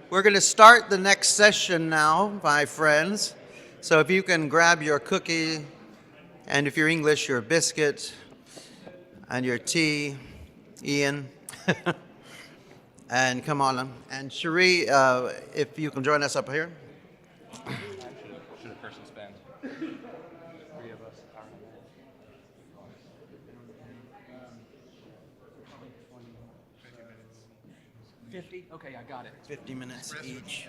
We're going to start the next session now, my friends. So if you can grab your cookie, and if you're English, your biscuit, and your tea, Ian, and come on. And Cherie, if you can join us up here. Should a person spend 3 of us? 50? Okay, I got it. 50 minutes each.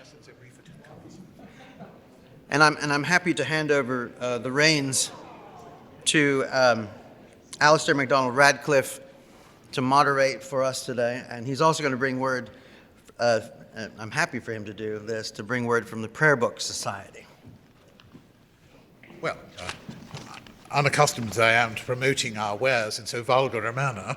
And I'm happy to hand over the reins to Alistair MacDonald Radcliffe to moderate for us today. And he's also going to bring word, I'm happy for him to do this, to bring word from the Prayer Book Society. Well, unaccustomed as I am to promoting our wares in so vulgar a manner,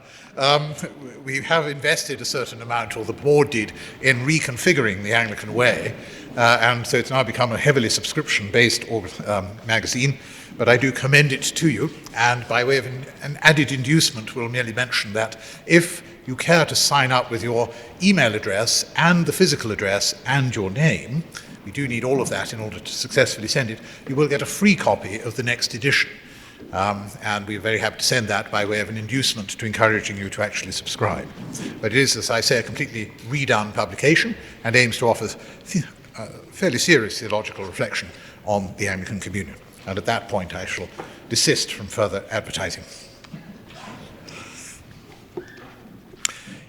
we have invested a certain amount, or the board did, in reconfiguring the Anglican Way, and so it's now become a heavily subscription-based magazine, but I do commend it to you, and by way of an added inducement, we'll merely mention that if you care to sign up with your email address and the physical address and your name, we do need all of that in order to successfully send it, you will get a free copy of the next edition. And we're very happy to send that by way of an inducement to encouraging you to actually subscribe. But it is, as I say, a completely redone publication and aims to offer fairly serious theological reflection on the Anglican Communion. And at that point, I shall desist from further advertising.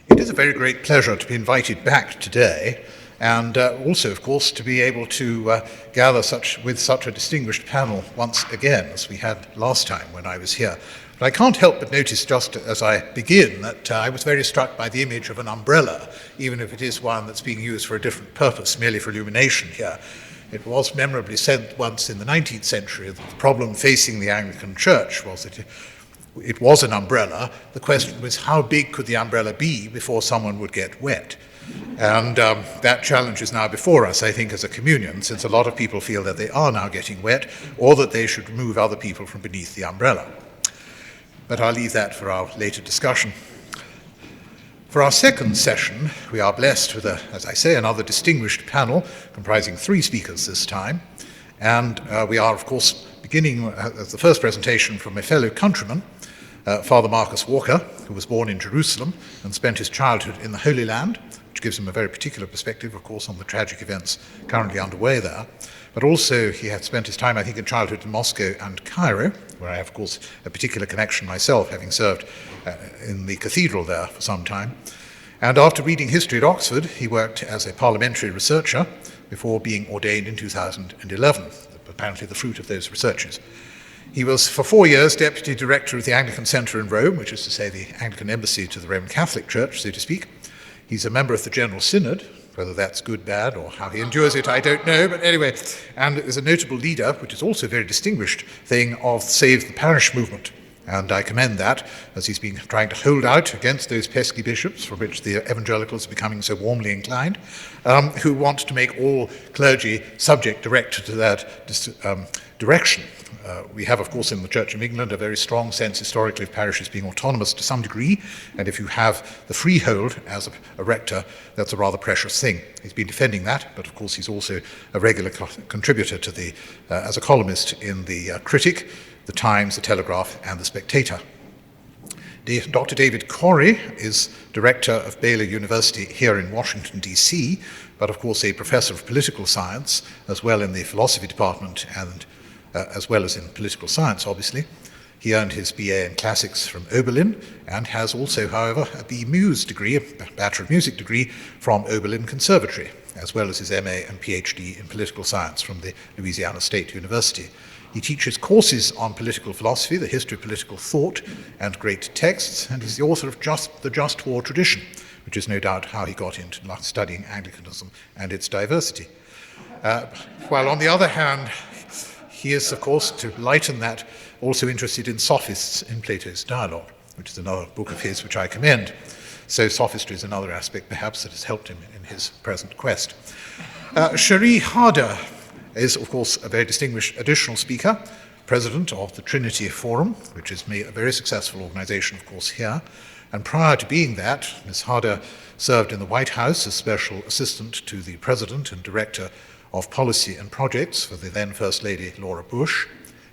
It is a very great pleasure to be invited back today, and also, of course, to be able to gather with such a distinguished panel once again as we had last time when I was here. But I can't help but notice, just as I begin, that I was very struck by the image of an umbrella, even if it is one that's being used for a different purpose, merely for illumination here. It was memorably said once in the 19th century that the problem facing the Anglican Church was that it was an umbrella. The question was, how big could the umbrella be before someone would get wet? And that challenge is now before us, I think, as a communion, since a lot of people feel that they are now getting wet, or that they should remove other people from beneath the umbrella. But I'll leave that for our later discussion. For our second session, we are blessed with, as I say, another distinguished panel, comprising 3 speakers this time. And we are, of course, beginning as the first presentation from a fellow countryman, Father Marcus Walker, who was born in Jerusalem and spent his childhood in the Holy Land, which gives him a very particular perspective, of course, on the tragic events currently underway there. But also he had spent his time, I think, in childhood in Moscow and Cairo, where I have, of course, a particular connection myself, having served in the cathedral there for some time. And after reading history at Oxford, he worked as a parliamentary researcher before being ordained in 2011, apparently the fruit of those researches. He was for 4 years deputy director of the Anglican Centre in Rome, which is to say the Anglican embassy to the Roman Catholic Church, so to speak. He's a member of the General Synod. Whether that's good, bad, or how he endures it, I don't know. But anyway, and is a notable leader, which is also a very distinguished thing, of Save the Parish movement. And I commend that, as he's been trying to hold out against those pesky bishops, for which the evangelicals are becoming so warmly inclined, who want to make all clergy subject direct to that direction. We have, of course, in the Church of England a very strong sense historically of parishes being autonomous to some degree, and if you have the freehold as a rector, that's a rather precious thing. He's been defending that, but of course he's also a regular contributor to as a columnist in the Critic, the Times, the Telegraph, and the Spectator. Dr. David Corrie is director of Baylor University here in Washington, D.C., but of course a professor of political science, as well in the philosophy department and as well as in political science, obviously. He earned his BA in Classics from Oberlin and has also, however, a B.Mus degree, a Bachelor of Music degree from Oberlin Conservatory, as well as his MA and PhD in Political Science from the Louisiana State University. He teaches courses on political philosophy, the history of political thought, and great texts, and is the author of The Just War Tradition, which is no doubt how he got into studying Anglicanism and its diversity. While on the other hand, he is, of course, to lighten that, also interested in sophists in Plato's Dialogue, which is another book of his which I commend. So sophistry is another aspect, perhaps, that has helped him in his present quest. Cherie Harder is, of course, a very distinguished additional speaker. president of the Trinity Forum, which is a very successful organization, of course, here. And prior to being that, Ms. Harder served in the White House as special assistant to the president and director of policy and projects for the then First Lady Laura Bush.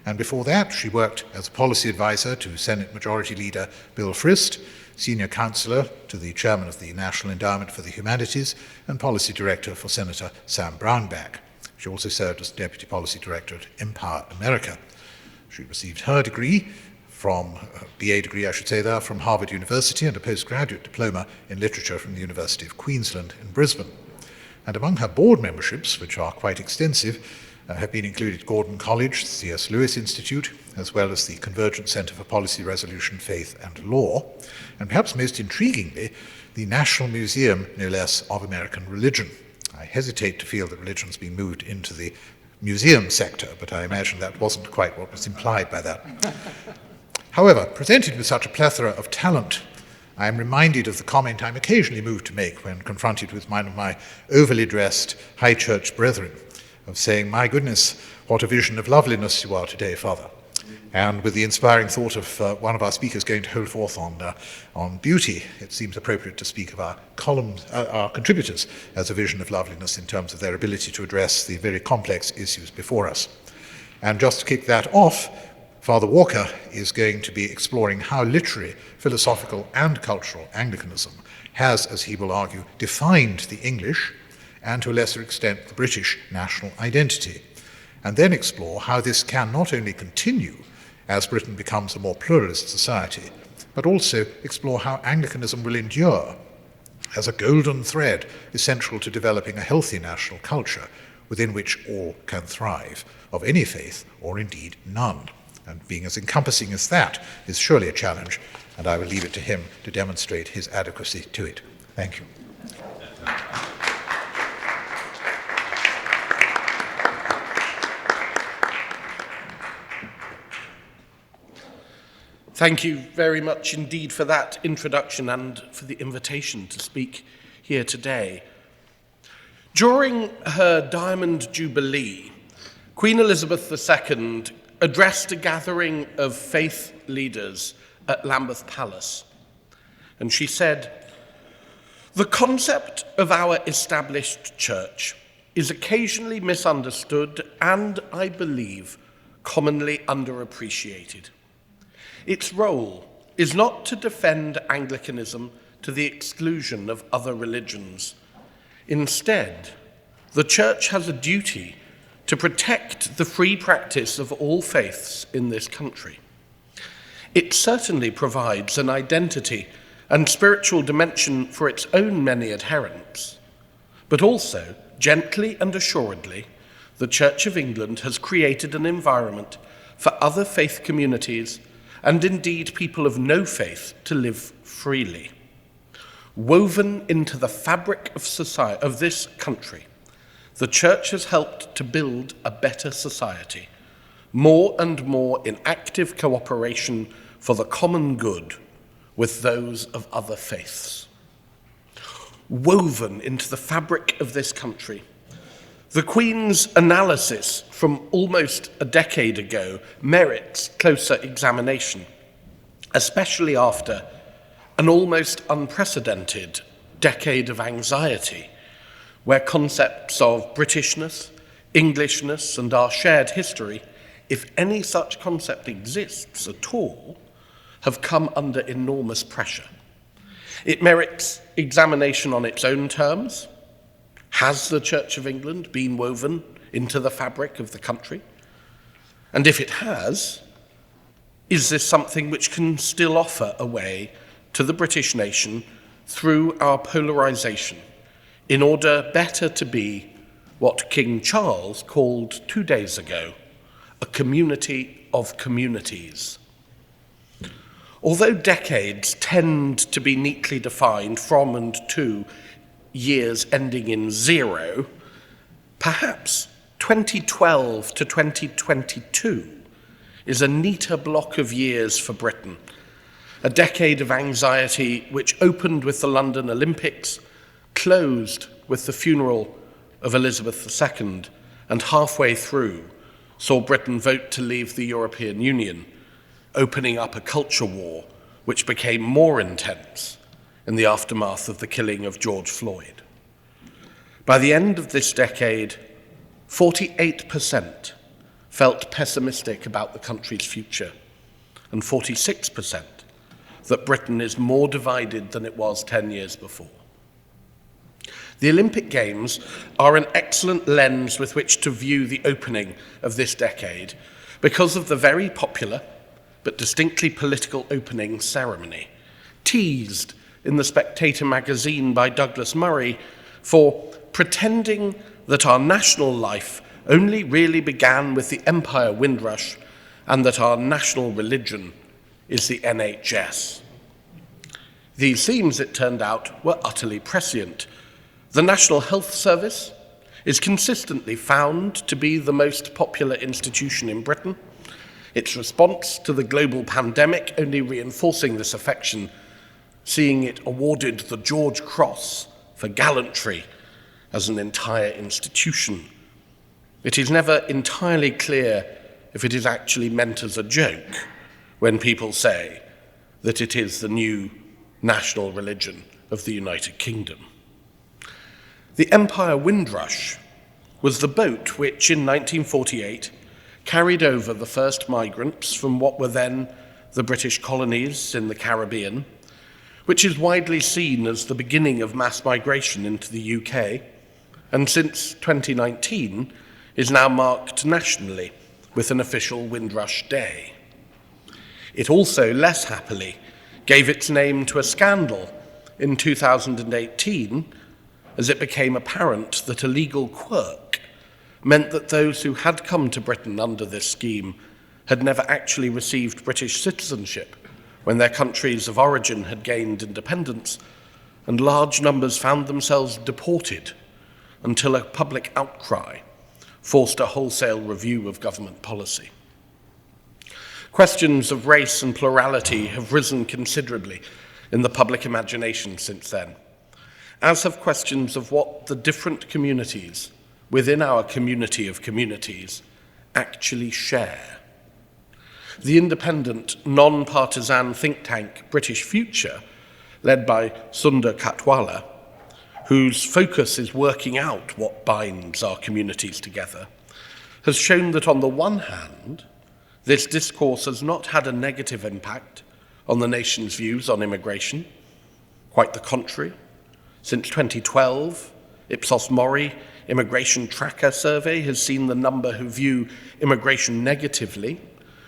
And before that, she worked as a policy advisor to Senate Majority Leader Bill Frist, senior counselor to the chairman of the National Endowment for the Humanities, and policy director for Senator Sam Brownback. She also served as deputy policy director at Empower America. She received her degree BA degree, from Harvard University, and a postgraduate diploma in literature from the University of Queensland in Brisbane. And among her board memberships, which are quite extensive, have been included Gordon College, the C.S. Lewis Institute, as well as the Convergence Centre for Policy Resolution, Faith and Law, and perhaps most intriguingly, the National Museum, no less, of American Religion. I hesitate to feel that religion's been moved into the museum sector, but I imagine that wasn't quite what was implied by that. However, presented with such a plethora of talent, I am reminded of the comment I'm occasionally moved to make when confronted with one of my overly dressed high church brethren, of saying, "My goodness, what a vision of loveliness you are today, Father." And with the inspiring thought of one of our speakers going to hold forth on beauty, it seems appropriate to speak of our contributors as a vision of loveliness in terms of their ability to address the very complex issues before us. And just to kick that off, Father Walker is going to be exploring how literary, philosophical, and cultural Anglicanism has, as he will argue, defined the English and to a lesser extent the British national identity, and then explore how this can not only continue as Britain becomes a more pluralist society, but also explore how Anglicanism will endure as a golden thread essential to developing a healthy national culture within which all can thrive, of any faith or indeed none. And being as encompassing as that is surely a challenge, and I will leave it to him to demonstrate his adequacy to it. Thank you. Thank you very much indeed for that introduction and for the invitation to speak here today. During her Diamond Jubilee, Queen Elizabeth II addressed a gathering of faith leaders at Lambeth Palace. And she said, "The concept of our established church is occasionally misunderstood and, I believe, commonly underappreciated. Its role is not to defend Anglicanism to the exclusion of other religions. Instead, the church has a duty to protect the free practice of all faiths in this country. It certainly provides an identity and spiritual dimension for its own many adherents, but also, gently and assuredly, the Church of England has created an environment for other faith communities and indeed people of no faith to live freely. Woven into the fabric of society of this country, the church has helped to build a better society, more and more in active cooperation for the common good with those of other faiths." Woven into the fabric of this country. The Queen's analysis from almost a decade ago merits closer examination, especially after an almost unprecedented decade of anxiety, where concepts of Britishness, Englishness, and our shared history, if any such concept exists at all, have come under enormous pressure. It merits examination on its own terms. Has the Church of England been woven into the fabric of the country? And if it has, is this something which can still offer a way to the British nation through our polarization, in order better to be what King Charles called 2 days ago, a community of communities? Although decades tend to be neatly defined from and to years ending in 0, perhaps 2012 to 2022 is a neater block of years for Britain, a decade of anxiety which opened with the London Olympics, closed with the funeral of Elizabeth II, and halfway through saw Britain vote to leave the European Union, opening up a culture war which became more intense in the aftermath of the killing of George Floyd. By the end of this decade, 48% felt pessimistic about the country's future, and 46% that Britain is more divided than it was 10 years before. The Olympic Games are an excellent lens with which to view the opening of this decade because of the very popular but distinctly political opening ceremony, teased in The Spectator magazine by Douglas Murray for pretending that our national life only really began with the Empire Windrush and that our national religion is the NHS. These themes, it turned out, were utterly prescient. The National Health Service is consistently found to be the most popular institution in Britain, its response to the global pandemic only reinforcing this affection, seeing it awarded the George Cross for gallantry as an entire institution. It is never entirely clear if it is actually meant as a joke when people say that it is the new national religion of the United Kingdom. The Empire Windrush was the boat which, in 1948, carried over the first migrants from what were then the British colonies in the Caribbean, which is widely seen as the beginning of mass migration into the UK, and since 2019 is now marked nationally with an official Windrush Day. It also, less happily, gave its name to a scandal in 2018 as it became apparent that a legal quirk meant that those who had come to Britain under this scheme had never actually received British citizenship when their countries of origin had gained independence, and large numbers found themselves deported until a public outcry forced a wholesale review of government policy. Questions of race and plurality have risen considerably in the public imagination since then, as have questions of what the different communities within our community of communities actually share. The independent, non-partisan think tank British Future, led by Sundar Katwala, whose focus is working out what binds our communities together, has shown that on the one hand, this discourse has not had a negative impact on the nation's views on immigration. Quite the contrary. Since 2012, Ipsos Mori Immigration Tracker Survey has seen the number who view immigration negatively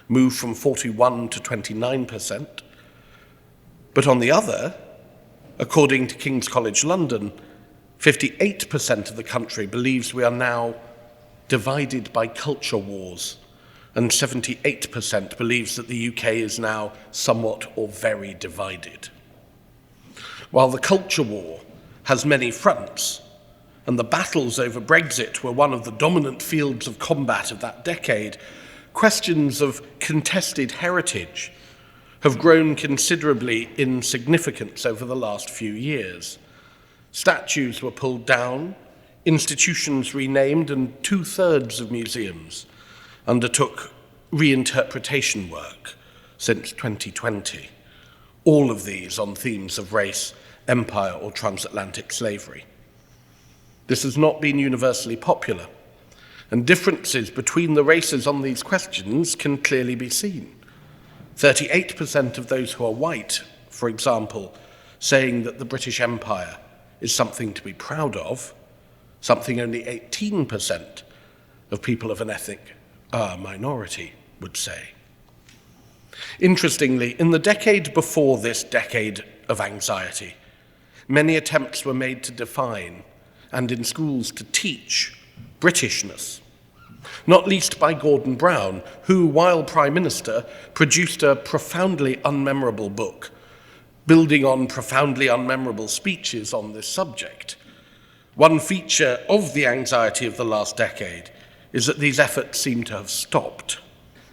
move from 41 to 29%. But on the other, according to King's College London, 58% of the country believes we are now divided by culture wars, and 78% believes that the UK is now somewhat or very divided. While the culture war has many fronts, and the battles over Brexit were one of the dominant fields of combat of that decade, questions of contested heritage have grown considerably in significance over the last few years. Statues were pulled down, institutions renamed, and 2/3 of museums undertook reinterpretation work since 2020, all of these on themes of race, empire, or transatlantic slavery. This has not been universally popular, and differences between the races on these questions can clearly be seen. 38% of those who are white, for example, saying that the British Empire is something to be proud of, something only 18% of people of an ethnic minority would say. Interestingly, in the decade before this decade of anxiety, many attempts were made to define and in schools to teach Britishness, not least by Gordon Brown, who, while Prime Minister, produced a profoundly unmemorable book, building on profoundly unmemorable speeches on this subject. One feature of the anxiety of the last decade is that these efforts seem to have stopped,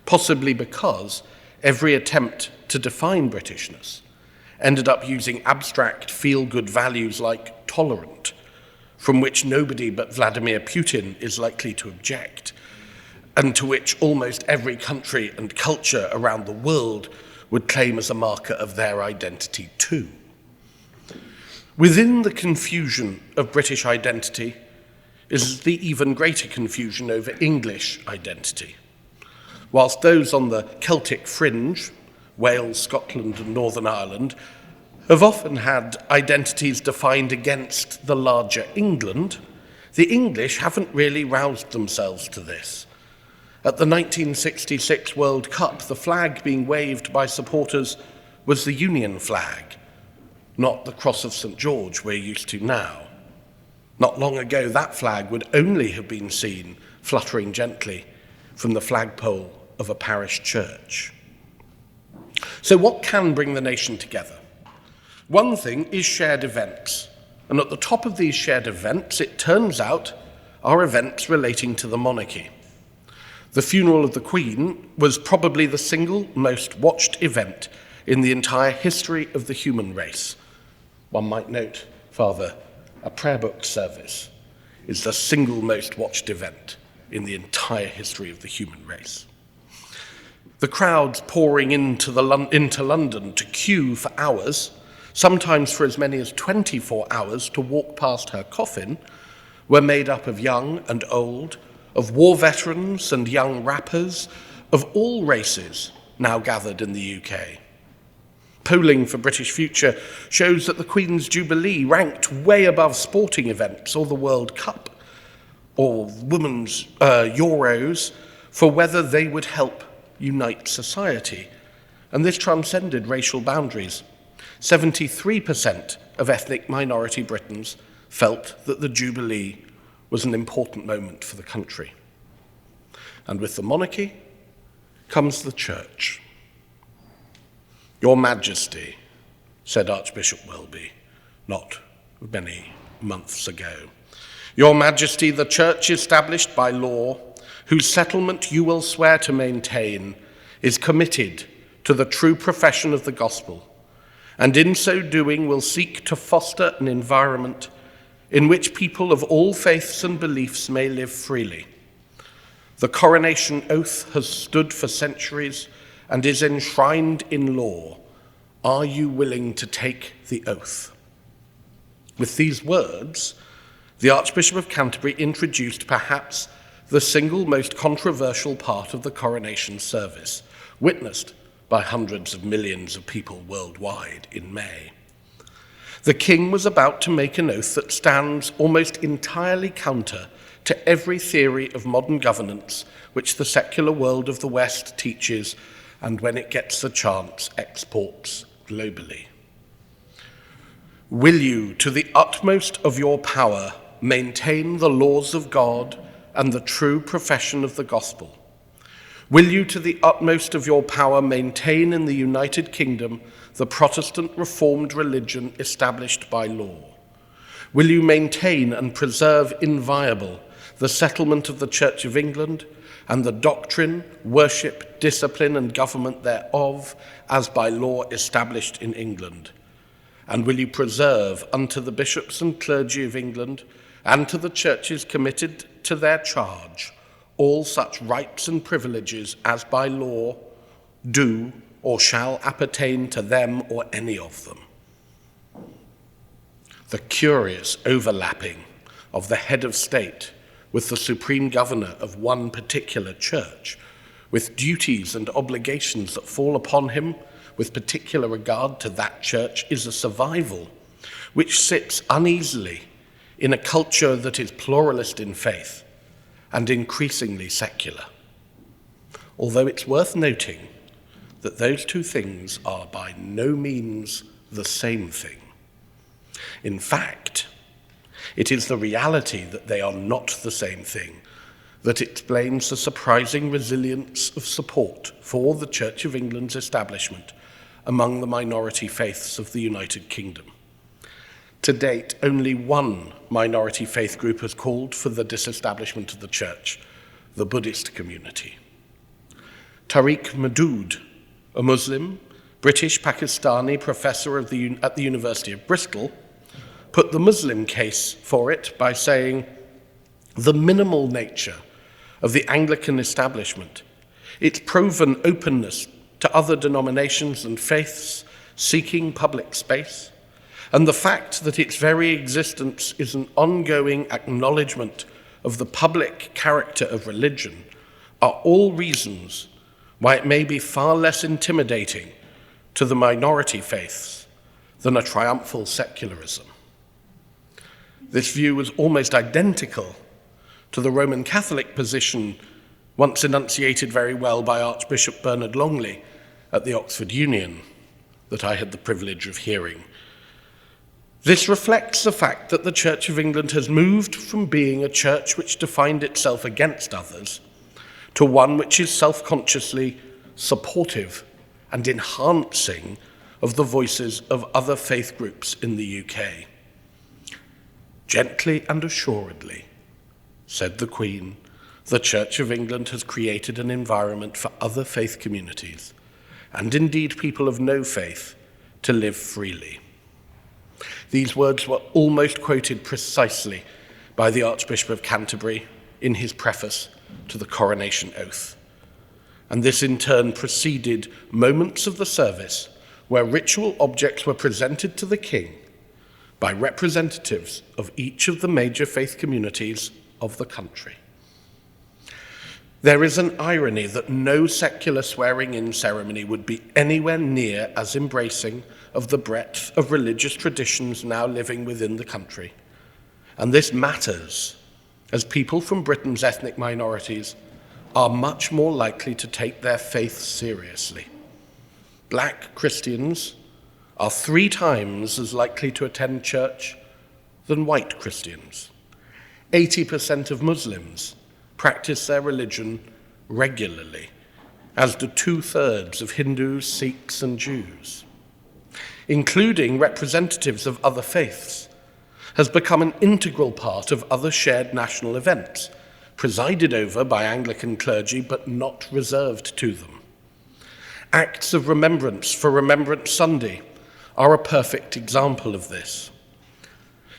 possibly because every attempt to define Britishness ended up using abstract feel-good values like tolerant, from which nobody but Vladimir Putin is likely to object, and to which almost every country and culture around the world would claim as a marker of their identity too. Within the confusion of British identity is the even greater confusion over English identity. Whilst those on the Celtic fringe, Wales, Scotland and Northern Ireland, have often had identities defined against the larger England, the English haven't really roused themselves to this. At the 1966 World Cup, the flag being waved by supporters was the Union flag, not the Cross of St. George we're used to now. Not long ago, that flag would only have been seen fluttering gently from the flagpole of a parish church. So what can bring the nation together? One thing is shared events, and at the top of these shared events, it turns out, are events relating to the monarchy. The funeral of the Queen was probably the single most watched event in the entire history of the human race. One might note, Father, a prayer book service is the single most watched event in the entire history of the human race. The crowds pouring into London to queue for hours, sometimes for as many as 24 hours to walk past her coffin, were made up of young and old, of war veterans and young rappers, of all races now gathered in the UK. Polling for British Future shows that the Queen's Jubilee ranked way above sporting events or the World Cup or women's Euros for whether they would help unite society. And this transcended racial boundaries. 73% of ethnic minority Britons felt that the Jubilee was an important moment for the country. And with the monarchy comes the church. Your Majesty, said Archbishop Welby, not many months ago. Your Majesty, the church established by law, whose settlement you will swear to maintain, is committed to the true profession of the gospel, and in so doing will seek to foster an environment in which people of all faiths and beliefs may live freely. The coronation oath has stood for centuries and is enshrined in law. Are you willing to take the oath? With these words, the Archbishop of Canterbury introduced perhaps the single most controversial part of the coronation service, witnessed by hundreds of millions of people worldwide in May. The king was about to make an oath that stands almost entirely counter to every theory of modern governance which the secular world of the West teaches and, when it gets the chance, exports globally. Will you, to the utmost of your power, maintain the laws of God and the true profession of the gospel? Will you, to the utmost of your power, maintain in the United Kingdom the Protestant Reformed religion established by law? Will you maintain and preserve inviolable the settlement of the Church of England and the doctrine, worship, discipline and government thereof as by law established in England? And will you preserve unto the bishops and clergy of England and to the churches committed to their charge all such rights and privileges as by law do or shall appertain to them or any of them? The curious overlapping of the head of state with the supreme governor of one particular church, with duties and obligations that fall upon him with particular regard to that church, is a survival which sits uneasily in a culture that is pluralist in faith and increasingly secular. Although it's worth noting that those two things are by no means the same thing. In fact, it is the reality that they are not the same thing that explains the surprising resilience of support for the Church of England's establishment among the minority faiths of the United Kingdom. To date, only one minority faith group has called for the disestablishment of the church, the Buddhist community. Tariq Madood, a Muslim, British-Pakistani professor at the University of Bristol, put the Muslim case for it by saying, the minimal nature of the Anglican establishment, its proven openness to other denominations and faiths seeking public space, and the fact that its very existence is an ongoing acknowledgement of the public character of religion are all reasons why it may be far less intimidating to the minority faiths than a triumphal secularism. This view was almost identical to the Roman Catholic position once enunciated very well by Archbishop Bernard Longley at the Oxford Union that I had the privilege of hearing. This reflects the fact that the Church of England has moved from being a church which defined itself against others to one which is self-consciously supportive and enhancing of the voices of other faith groups in the UK. Gently and assuredly, said the Queen, the Church of England has created an environment for other faith communities, and indeed people of no faith, to live freely. These words were almost quoted precisely by the Archbishop of Canterbury in his preface to the coronation oath. And this in turn preceded moments of the service where ritual objects were presented to the King by representatives of each of the major faith communities of the country. There is an irony that no secular swearing-in ceremony would be anywhere near as embracing of the breadth of religious traditions now living within the country. And this matters, as people from Britain's ethnic minorities are much more likely to take their faith seriously. Black Christians are 3 times as likely to attend church than white Christians. 80% of Muslims practice their religion regularly, as do 2/3 of Hindus, Sikhs, and Jews. Including representatives of other faiths has become an integral part of other shared national events, presided over by Anglican clergy but not reserved to them. Acts of remembrance for Remembrance Sunday are a perfect example of this.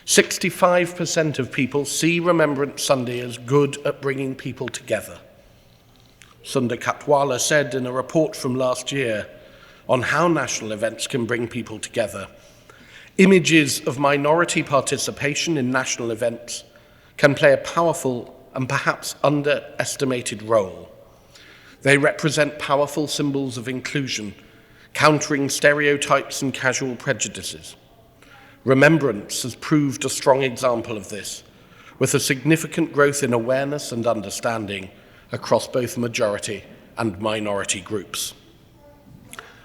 65% of people see Remembrance Sunday as good at bringing people together. Sundar Katwala said in a report from last year on how national events can bring people together, images of minority participation in national events can play a powerful and perhaps underestimated role. They represent powerful symbols of inclusion, countering stereotypes and casual prejudices. Remembrance has proved a strong example of this, with a significant growth in awareness and understanding across both majority and minority groups.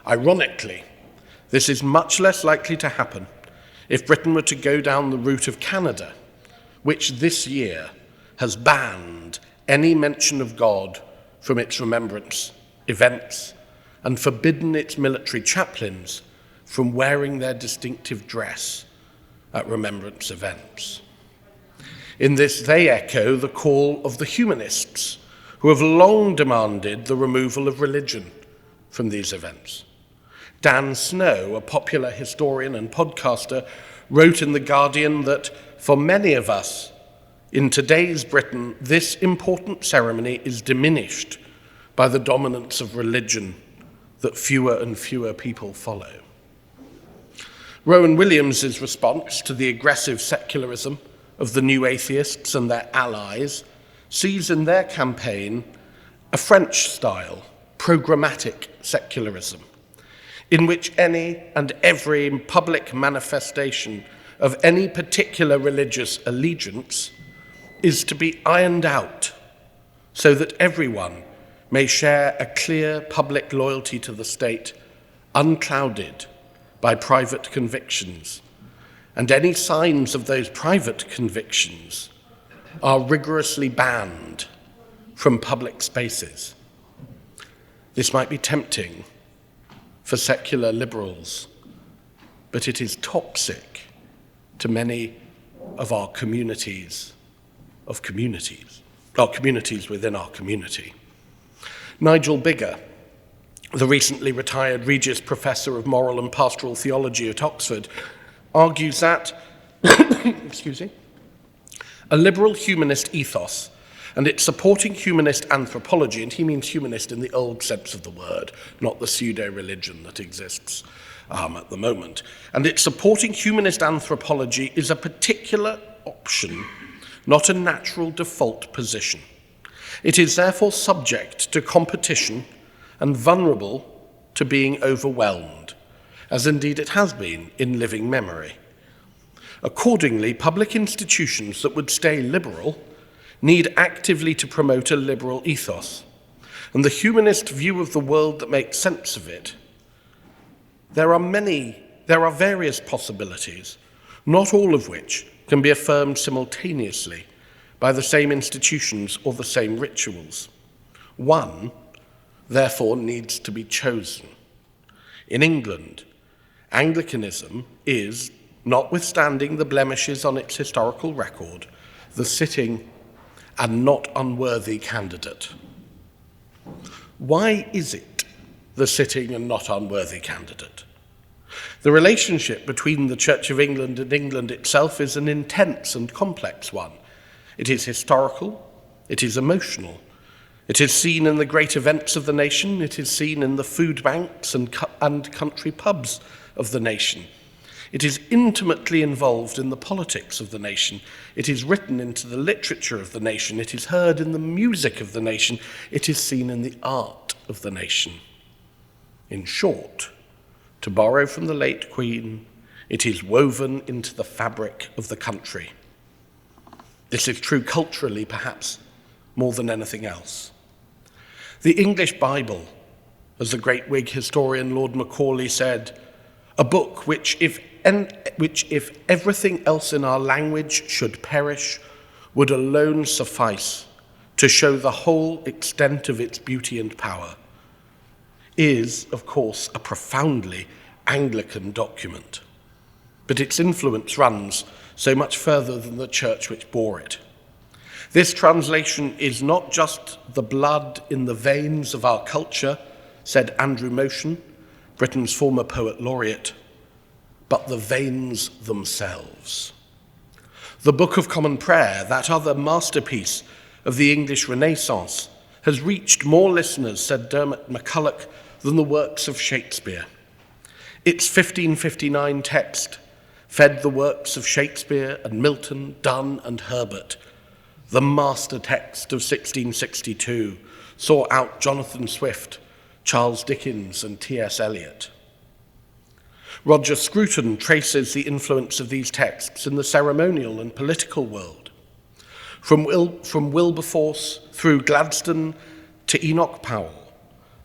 Ironically, this is much less likely to happen if Britain were to go down the route of Canada, which this year has banned any mention of God from its remembrance events and forbidden its military chaplains from wearing their distinctive dress at remembrance events. In this, they echo the call of the humanists, who have long demanded the removal of religion from these events. Dan Snow, a popular historian and podcaster, wrote in The Guardian that for many of us in today's Britain, this important ceremony is diminished by the dominance of religion that fewer and fewer people follow. Rowan Williams's response to the aggressive secularism of the new atheists and their allies sees in their campaign a French-style, programmatic secularism, in which any and every public manifestation of any particular religious allegiance is to be ironed out so that everyone may share a clear public loyalty to the state, unclouded by private convictions, and any signs of those private convictions are rigorously banned from public spaces. This might be tempting for secular liberals, but it is toxic to many of our communities of communities, our communities within our community. Nigel Biggar, the recently retired Regius Professor of Moral and Pastoral Theology at Oxford, argues that a liberal humanist ethos and it's supporting humanist anthropology, and he means humanist in the old sense of the word, not the pseudo-religion that exists at the moment. And it's supporting humanist anthropology is a particular option, not a natural default position. It is therefore subject to competition and vulnerable to being overwhelmed, as indeed it has been in living memory. Accordingly, public institutions that would stay liberal need actively to promote a liberal ethos, and the humanist view of the world that makes sense of it. There are various possibilities, not all of which can be affirmed simultaneously by the same institutions or the same rituals. One, therefore, needs to be chosen. In England, Anglicanism is, notwithstanding the blemishes on its historical record, the sitting and not unworthy candidate. Why is it the sitting and not unworthy candidate? The relationship between the Church of England and England itself is an intense and complex one. It is historical, it is emotional, it is seen in the great events of the nation, it is seen in the food banks and country pubs of the nation. It is intimately involved in the politics of the nation. It is written into the literature of the nation. It is heard in the music of the nation. It is seen in the art of the nation. In short, to borrow from the late Queen, it is woven into the fabric of the country. This is true culturally, perhaps, more than anything else. The English Bible, as the great Whig historian Lord Macaulay said, a book which if everything else in our language should perish, would alone suffice to show the whole extent of its beauty and power, is, of course, a profoundly Anglican document. But its influence runs so much further than the church which bore it. This translation is not just the blood in the veins of our culture, said Andrew Motion, Britain's former poet laureate, but the veins themselves. The Book of Common Prayer, that other masterpiece of the English Renaissance, has reached more listeners, said Dermot McCulloch, than the works of Shakespeare. Its 1559 text fed the works of Shakespeare and Milton, Donne and Herbert. The master text of 1662 saw out Jonathan Swift, Charles Dickens and T.S. Eliot. Roger Scruton traces the influence of these texts in the ceremonial and political world. From Wilberforce through Gladstone to Enoch Powell,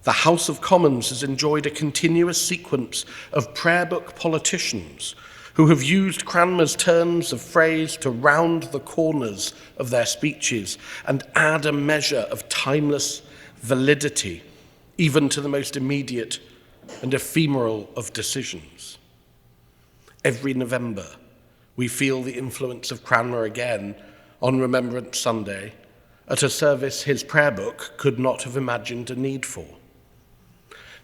the House of Commons has enjoyed a continuous sequence of prayer book politicians who have used Cranmer's turns of phrase to round the corners of their speeches and add a measure of timeless validity, even to the most immediate and ephemeral of decisions. Every November, we feel the influence of Cranmer again on Remembrance Sunday at a service his prayer book could not have imagined a need for.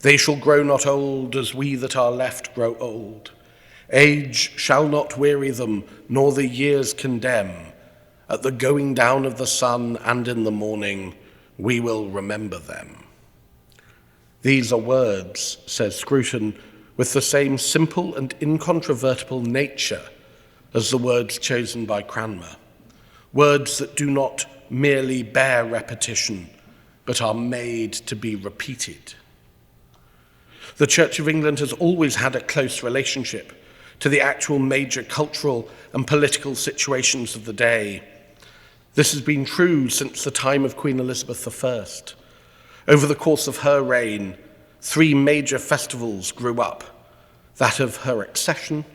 They shall grow not old as we that are left grow old. Age shall not weary them, nor the years condemn. At the going down of the sun and in the morning, we will remember them. These are words, says Scruton, with the same simple and incontrovertible nature as the words chosen by Cranmer. Words that do not merely bear repetition, but are made to be repeated. The Church of England has always had a close relationship to the actual major cultural and political situations of the day. This has been true since the time of Queen Elizabeth I. Over the course of her reign, 3 major festivals grew up: that of her accession,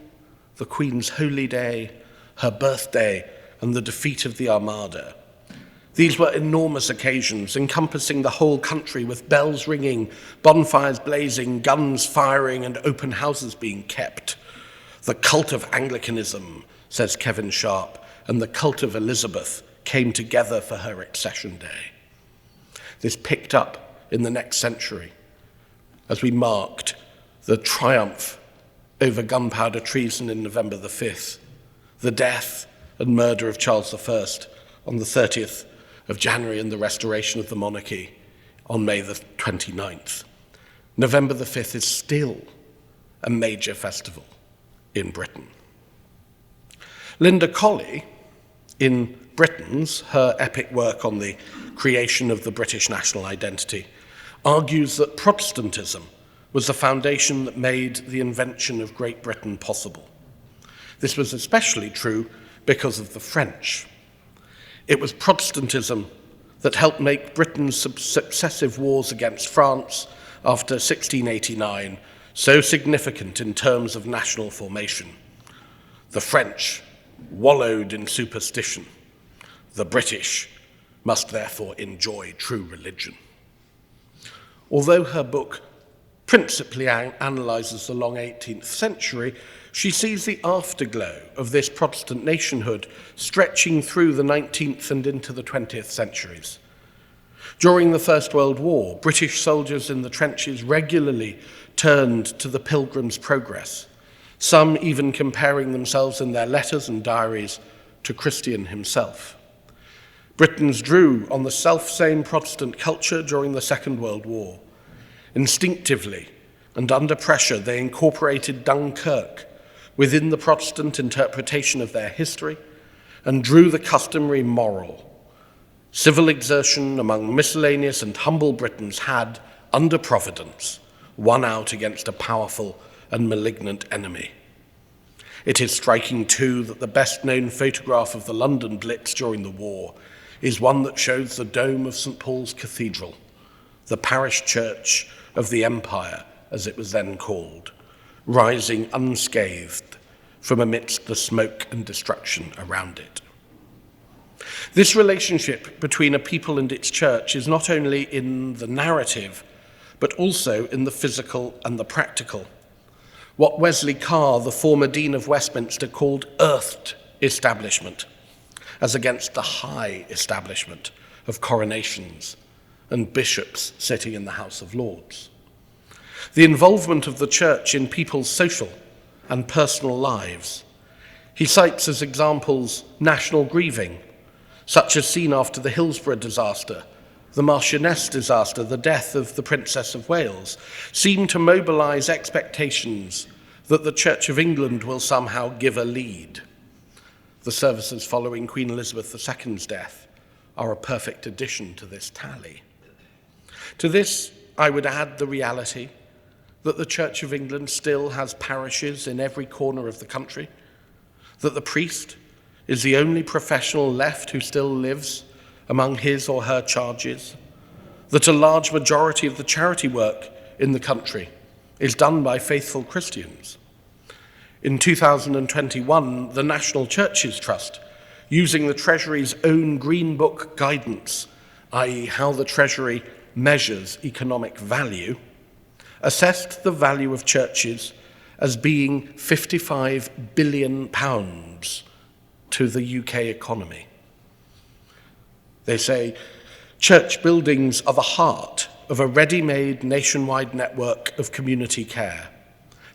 the Queen's Holy Day, her birthday, and the defeat of the Armada. These were enormous occasions encompassing the whole country, with bells ringing, bonfires blazing, guns firing, and open houses being kept. The cult of Anglicanism, says Kevin Sharp, and the cult of Elizabeth came together for her accession day. This picked up in the next century as we marked the triumph over gunpowder treason in November the 5th, the death and murder of Charles I on the 30th of January and the restoration of the monarchy on May the 29th. November the 5th is still a major festival in Britain. Linda Colley, in Britons, her epic work on the creation of the British national identity, argues that Protestantism was the foundation that made the invention of Great Britain possible. This was especially true because of the French. It was Protestantism that helped make Britain's successive wars against France after 1689 so significant in terms of national formation. The French wallowed in superstition. The British must therefore enjoy true religion. Although her book principally analyses the long 18th century, she sees the afterglow of this Protestant nationhood stretching through the 19th and into the 20th centuries. During the First World War, British soldiers in the trenches regularly turned to the Pilgrim's Progress, some even comparing themselves in their letters and diaries to Christian himself. Britons drew on the self-same Protestant culture during the Second World War. Instinctively and under pressure, they incorporated Dunkirk within the Protestant interpretation of their history and drew the customary moral. Civil exertion among miscellaneous and humble Britons had, under Providence, won out against a powerful and malignant enemy. It is striking, too, that the best-known photograph of the London Blitz during the war is one that shows the dome of St. Paul's Cathedral, the parish church of the Empire, as it was then called, rising unscathed from amidst the smoke and destruction around it. This relationship between a people and its church is not only in the narrative, but also in the physical and the practical. What Wesley Carr, the former Dean of Westminster, called earthed establishment, as against the high establishment of coronations and bishops sitting in the House of Lords. The involvement of the church in people's social and personal lives. He cites as examples national grieving, such as seen after the Hillsborough disaster, the Marchioness disaster, the death of the Princess of Wales, seem to mobilise expectations that the Church of England will somehow give a lead. The services following Queen Elizabeth II's death are a perfect addition to this tally. To this, I would add the reality that the Church of England still has parishes in every corner of the country, that the priest is the only professional left who still lives among his or her charges, that a large majority of the charity work in the country is done by faithful Christians. In 2021, the National Churches Trust, using the Treasury's own Green Book guidance, i.e. how the Treasury measures economic value, assessed the value of churches as being £55 billion to the UK economy. They say church buildings are the heart of a ready-made nationwide network of community care,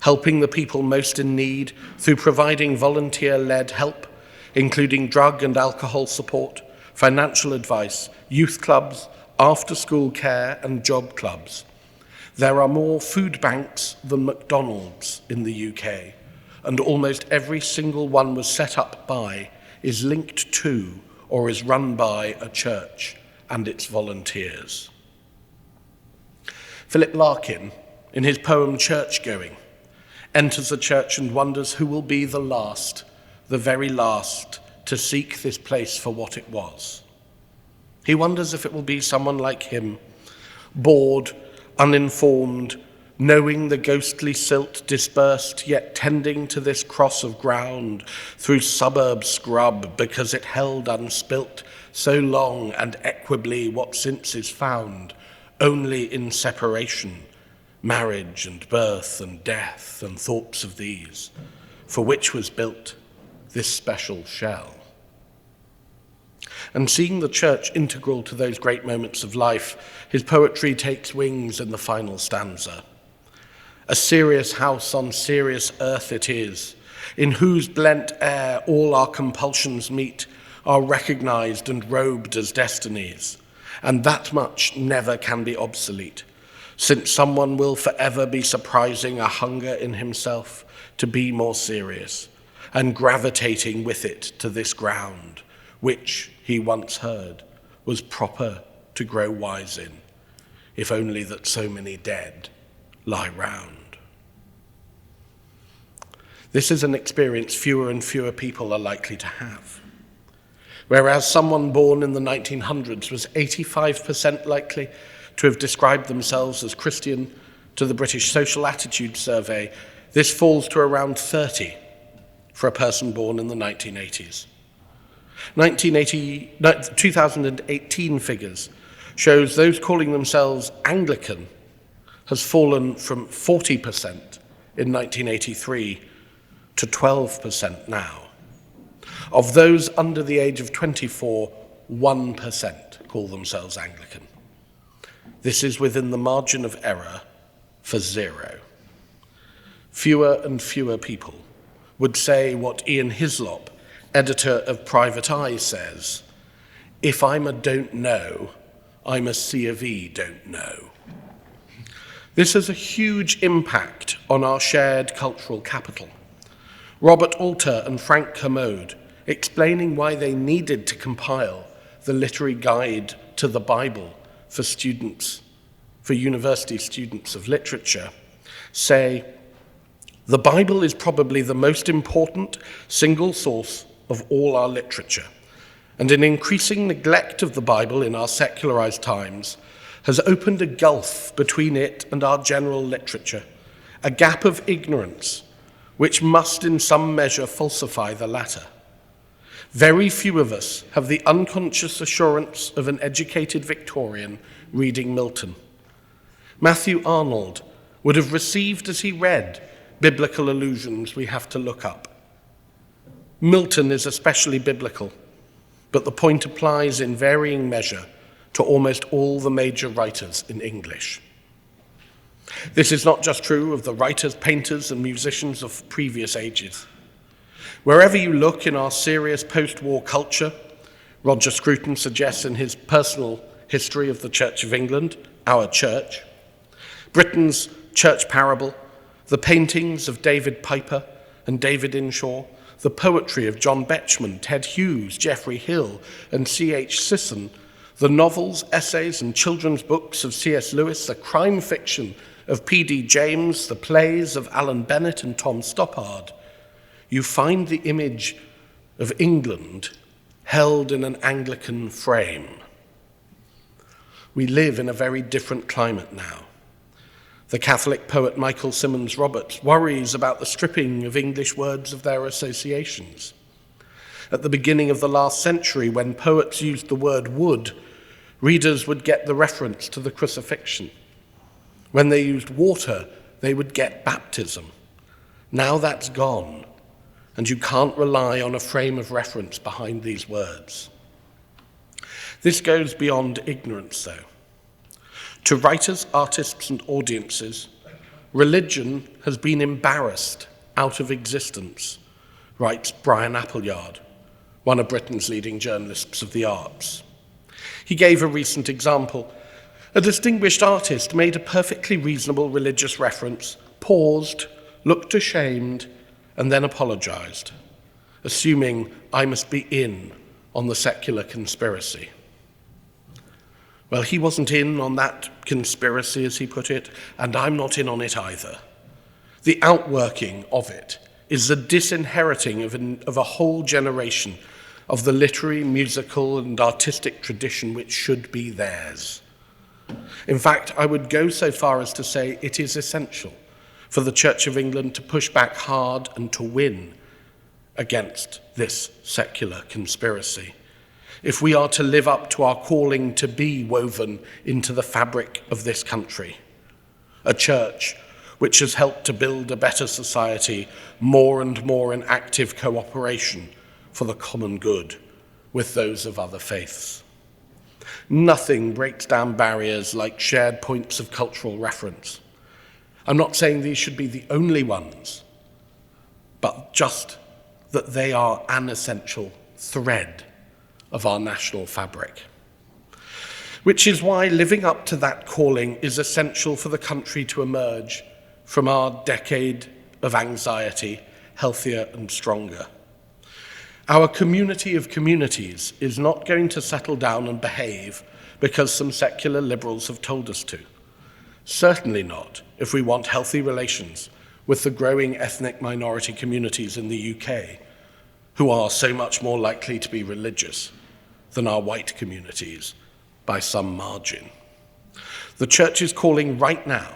helping the people most in need through providing volunteer-led help, including drug and alcohol support, financial advice, youth clubs, after-school care and job clubs. There are more food banks than McDonald's in the UK, and almost every single one was set up by, is linked to, or is run by a church and its volunteers. Philip Larkin, in his poem Church Going, enters a church and wonders who will be the last, the very last, to seek this place for what it was. He wonders if it will be someone like him, bored, uninformed, knowing the ghostly silt dispersed, yet tending to this cross of ground through suburb scrub because it held unspilt so long and equably what since is found only in separation, marriage and birth and death and thoughts of these, for which was built this special shell. And seeing the church integral to those great moments of life, his poetry takes wings in the final stanza. A serious house on serious earth it is, in whose blent air all our compulsions meet, are recognized and robed as destinies, and that much never can be obsolete, since someone will forever be surprising a hunger in himself to be more serious, and gravitating with it to this ground, which, he once heard, was proper to grow wise in, if only that so many dead lie round. This is an experience fewer and fewer people are likely to have. Whereas someone born in the 1900s was 85% likely to have described themselves as Christian to the British Social Attitude Survey, this falls to around 30 for a person born in the 1980s. 2018 figures shows those calling themselves Anglican has fallen from 40% in 1983 to 12% now. Of those under the age of 24, 1% call themselves Anglican. This is within the margin of error for zero. Fewer and fewer people would say what Ian Hislop, editor of Private Eye, says: if I'm a don't know, I'm a C of E don't know. This has a huge impact on our shared cultural capital. Robert Alter and Frank Kermode, explaining why they needed to compile the literary guide to the Bible for students, for university students of literature, say, the Bible is probably the most important single source of all our literature, and an increasing neglect of the Bible in our secularized times has opened a gulf between it and our general literature, a gap of ignorance which must in some measure falsify the latter. Very few of us have the unconscious assurance of an educated Victorian reading Milton. Matthew Arnold would have received as he read biblical allusions we have to look up. Milton is especially biblical, but the point applies in varying measure to almost all the major writers in English. This is not just true of the writers, painters, and musicians of previous ages. Wherever you look in our serious post-war culture, Roger Scruton suggests in his personal history of the Church of England, Our Church, Britain's church parable, the paintings of David Piper and David Inshaw, the poetry of John Betjeman, Ted Hughes, Geoffrey Hill, and C.H. Sisson, the novels, essays, and children's books of C.S. Lewis, the crime fiction of P.D. James, the plays of Alan Bennett and Tom Stoppard, you find the image of England held in an Anglican frame. We live in a very different climate now. The Catholic poet Michael Simmons Roberts worries about the stripping of English words of their associations. At the beginning of the last century, when poets used the word wood, readers would get the reference to the crucifixion. When they used water, they would get baptism. Now that's gone, and you can't rely on a frame of reference behind these words. This goes beyond ignorance, though. To writers, artists, and audiences, religion has been embarrassed out of existence, writes Brian Appleyard, one of Britain's leading journalists of the arts. He gave a recent example. A distinguished artist made a perfectly reasonable religious reference, paused, looked ashamed, and then apologized, assuming I must be in on the secular conspiracy. Well, he wasn't in on that conspiracy, as he put it, and I'm not in on it either. The outworking of it is the disinheriting of a whole generation of the literary, musical, and artistic tradition which should be theirs. In fact, I would go so far as to say it is essential for the Church of England to push back hard and to win against this secular conspiracy, if we are to live up to our calling to be woven into the fabric of this country, a church which has helped to build a better society more and more in active cooperation for the common good with those of other faiths. Nothing breaks down barriers like shared points of cultural reference. I'm not saying these should be the only ones, but just that they are an essential thread of our national fabric. Which is why living up to that calling is essential for the country to emerge from our decade of anxiety healthier and stronger. Our community of communities is not going to settle down and behave because some secular liberals have told us to. Certainly not if we want healthy relations with the growing ethnic minority communities in the UK, who are so much more likely to be religious than our white communities by some margin. The Church's calling right now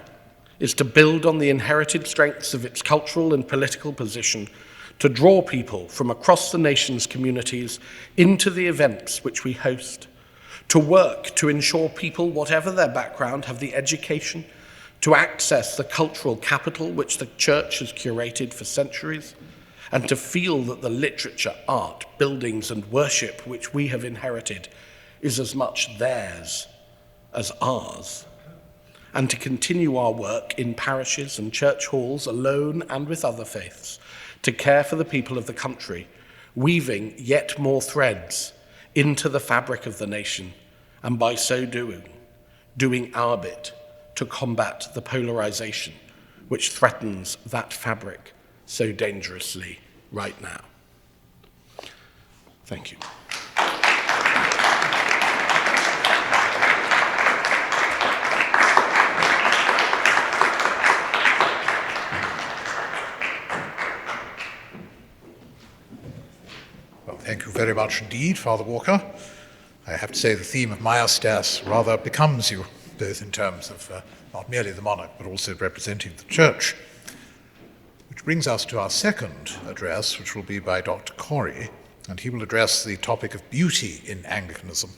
is to build on the inherited strengths of its cultural and political position to draw people from across the nation's communities into the events which we host, to work to ensure people, whatever their background, have the education to access the cultural capital which the Church has curated for centuries, and to feel that the literature, art, buildings, and worship which we have inherited is as much theirs as ours, and to continue our work in parishes and church halls alone and with other faiths, to care for the people of the country, weaving yet more threads into the fabric of the nation, and by so doing our bit to combat the polarization which threatens that fabric so dangerously right now. Thank you. Well, thank you very much indeed, Father Walker. I have to say the theme of Majestas rather becomes you, both in terms of not merely the monarch, but also representing the Church. Which brings us to our second address, which will be by Dr. Corrie, and he will address the topic of beauty in Anglicanism,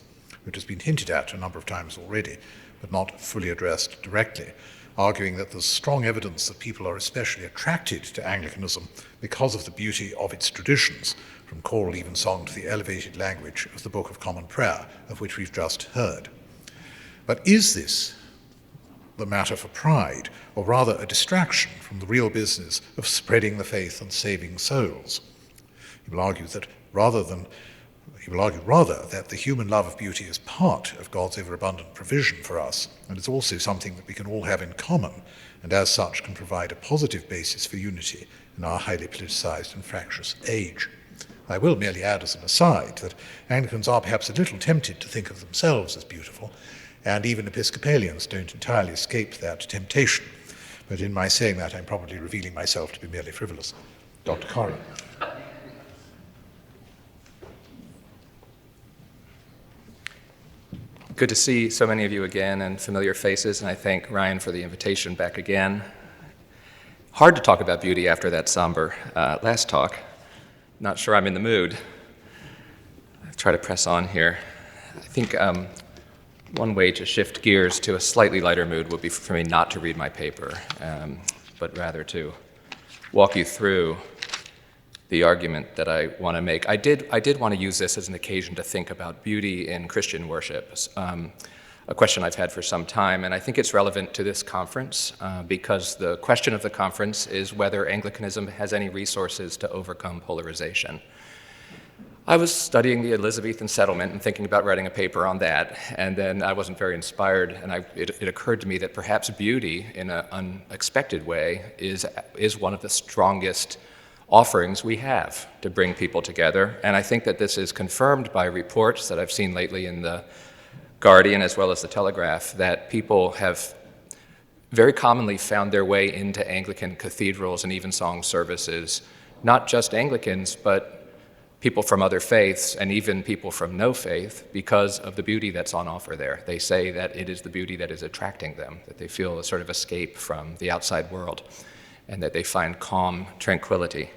which has been hinted at a number of times already, but not fully addressed directly, arguing that there's strong evidence that people are especially attracted to Anglicanism because of the beauty of its traditions, from choral evensong to the elevated language of the Book of Common Prayer, of which we've just heard. But is this the matter for pride, or rather a distraction from the real business of spreading the faith and saving souls? He will argue rather that the human love of beauty is part of God's overabundant provision for us, and is also something that we can all have in common, and as such can provide a positive basis for unity in our highly politicized and fractious age. I will merely add as an aside that Anglicans are perhaps a little tempted to think of themselves as beautiful, and even Episcopalians don't entirely escape that temptation. But in my saying that, I'm probably revealing myself to be merely frivolous. Dr. Corrie. Good to see so many of you again and familiar faces, and I thank Ryan for the invitation back again. Hard to talk about beauty after that somber last talk. Not sure I'm in the mood. I'll try to press on here. I think one way to shift gears to a slightly lighter mood would be for me not to read my paper, but rather to walk you through the argument that I want to make. I did want to use this as an occasion to think about beauty in Christian worship, a question I've had for some time, and I think it's relevant to this conference because the question of the conference is whether Anglicanism has any resources to overcome polarization. I was studying the Elizabethan settlement and thinking about writing a paper on that, and then I wasn't very inspired, and it occurred to me that perhaps beauty, in an unexpected way, is one of the strongest offerings we have to bring people together. And I think that this is confirmed by reports that I've seen lately in the Guardian as well as the Telegraph, that people have very commonly found their way into Anglican cathedrals and evensong services, not just Anglicans, but people from other faiths and even people from no faith, because of the beauty that's on offer there. They say that it is the beauty that is attracting them, that they feel a sort of escape from the outside world, and that they find calm, tranquility.